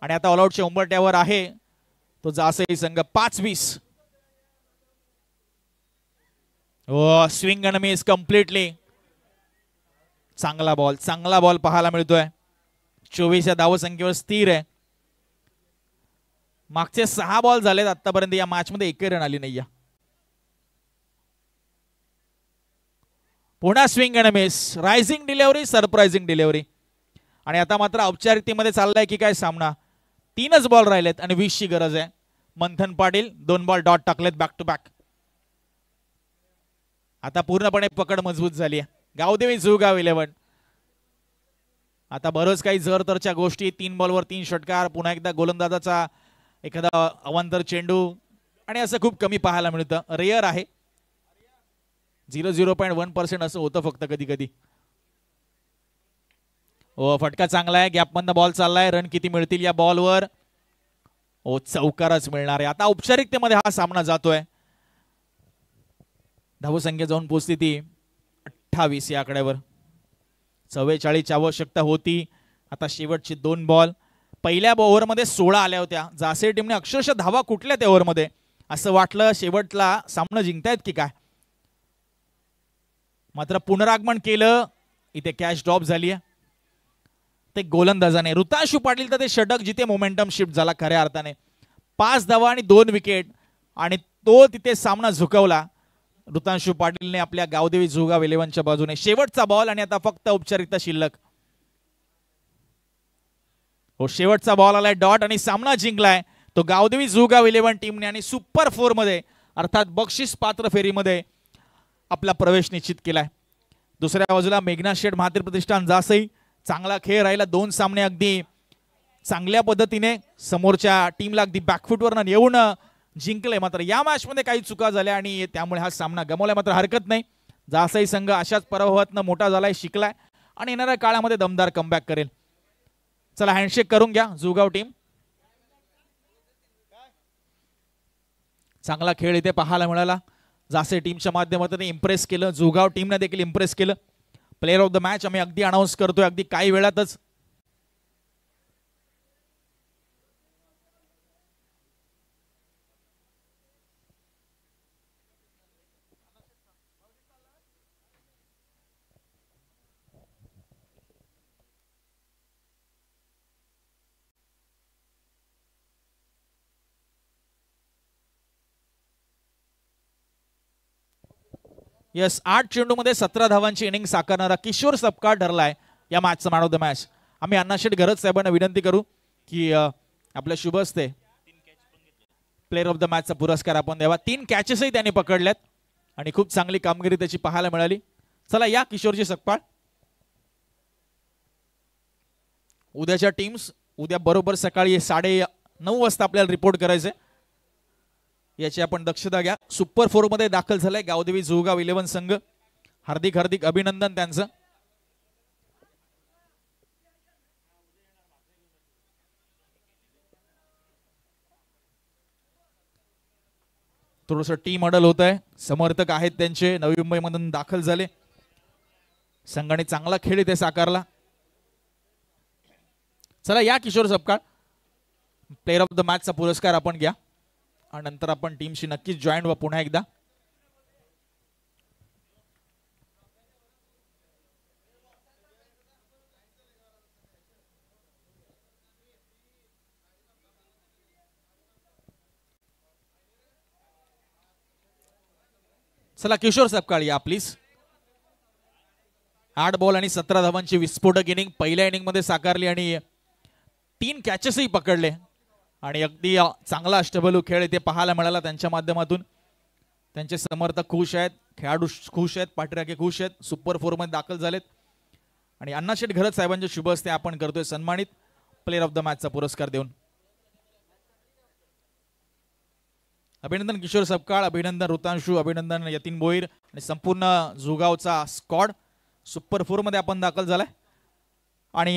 आणि आता ऑल आउटच्या उंबरट्यावर आहे तो जासई संघ. 5-20. Swing and miss completely. चांगला बॉल पाहायला मिळतोय. 24 या धावसंख्येवर स्थिर आहे. मागचे 6 बॉल झालेत आतापर्यंत या मॅच मध्ये एकही रन आली नाही. पुन्हा swing and miss, rising delivery, surprising delivery. आणि आता मात्र औपचारिकतेमध्ये चाललाय की काय सामना. 3च बॉल राहिलेत आणि 20ची गरज आहे. मंथन पाटील 2 बॉल डॉट टाकलेत बॅक टू बॅक. आता पूर्णपणे पकड मजबूत झाली आहे. गावदेवी जुगाव 11. आता बरंच काही जर तरच्या गोष्टी. 3 बॉलवर 3 षटकार, पुन्हा एकदा गोलंदाजाचा एखादा अवांतर चेंडू आणि असं खूप कमी पाहायला मिळतं. रेअर आहे. 0.1% असं होतं फक्त कधी कधी. ओ फटका चांगला आहे. गॅपमधनं बॉल चाललाय. रन किती मिळतील या बॉलवर? ओ चौकारच मिळणार आहे. आता औपचारिकतेमध्ये हा सामना जातोय. धावसंख्या जाऊन पोहोचली ती 28 या आकड्यावर. 44 ची आवश्यकता होती. आता शेवटचे 2 बॉल. पहिल्या ओव्हरमध्ये 16 आल्या होत्या. जासे टीमने अक्षरशः धावा कुठल्या त्या ओव्हरमध्ये असं वाटलं शेवटला सामना जिंकतायत की काय. मात्र पुनरागमन केलं. इथे कॅच ड्रॉप झाली आहे. ते गोलंदाजाने ऋतांशु पाटील तर ते षटक जिथे मोमेंटम शिफ्ट झाला खऱ्या अर्थाने. 5 धावा आणि 2 विकेट आणि तो तिथे सामना झुकवला ऋतांशु पाटीलने आपल्या गावदेवी जुगाव 11च्या बाजूने. शेवटचा बॉल आणि आता फक्त औपचारिकता शिल्लक. हो शेवटचा बॉल आलाय डॉट आणि सामना जिंकलाय तो गावदेवी जुगाव 11 टीमने आणि सुपर 4 मध्ये अर्थात बक्षीस पात्र फेरीमध्ये आपला प्रवेश निश्चित केलाय. दुसऱ्या बाजूला मेघना शेठ महातीर प्रतिष्ठान जासई. चांगला खेळ राहिला. 2 सामने अगदी चांगल्या पद्धतीने समोरच्या टीमला अगदी बॅकफुटवर येऊन जिंकले. मात्र या मॅच मध्ये काही चुका झाल्या आणि त्यामुळे हा सामना गमावलाय. मात्र हरकत नाही. जासई संघ अशाच पराभवातनं मोठा झालाय, शिकलाय आणि येणाऱ्या काळामध्ये दमदार कमबॅक करेल. चला हँडशेक करून घ्या जुगाव टीम. चांगला खेळ इथे पाहायला मिळाला. जासे टीमच्या माध्यमातून इम्प्रेस केलं. जुगाव टीमने देखील इम्प्रेस केलं. प्लेयर ऑफ द मॅच आम्ही अगदी अनाऊन्स करतोय अगदी काही वेळातच. यस 8 चेंडूमध्ये 17 धावांची इनिंग साकारणारा किशोर सपकाळ ठरलाय या मॅचचा मॅन ऑफ द मॅच. आम्ही अण्णाशेठ गरज साहेबांना विनंती करू की आपल्या शुभ हस्ते प्लेयर ऑफ द मॅचचा पुरस्कार आपण द्यावा. 3 कॅचेसही त्यांनी पकडल्यात आणि खूप चांगली कामगिरी त्याची पाहायला मिळाली. चला या किशोरजी सपकाळ. उद्याच्या टीम्स उद्या बरोबर सकाळी 9:30 वाजता आपल्याला रिपोर्ट करायचे. याची आपण दक्षता घ्या. सुपर 4 मध्ये दाखल झालाय गावदेवी जुगाव 11 संघ. हार्दिक हार्दिक अभिनंदन त्यांचं. थोडंसं टीम अडल होत आहे. समर्थक आहेत त्यांचे नवी मुंबईमधून दाखल झाले. संघाने चांगला खेळ इथे साकारला. चला या Kishore Sapkal. Player of the मॅचचा पुरस्कार आपण घ्या आणि नंतर आपण टीमशी नक्कीच जॉईन व्हा पुन्हा एकदा. चला किशोर सपकाळ या प्लीज. 8 बॉल आणि 17 धावांची विस्फोटक इनिंग पहिल्या इनिंग मध्ये साकारली आणि 3 कॅचेसही पकडले आणि अगदी चांगला अष्टबैलू खेळ इथे पाहायला मिळाला त्यांच्या माध्यमातून. त्यांचे समर्थक खुश आहेत, खेळाडू खुश आहेत, पाठीराखे खुश आहेत. सुपर 4 मध्ये दाखल झालेत आणि अण्णाशेठ घरत साहेबांच्या शुभ हस्ते आपण करतोय सन्मानित प्लेयर ऑफ द मॅचचा पुरस्कार देऊन. अभिनंदन किशोर सपकाळ, अभिनंदन ऋतांशु, अभिनंदन यतीन भोईर आणि संपूर्ण जुगावचा स्क्वॉड. सुपर 4 मध्ये आपण दाखल झालाय आणि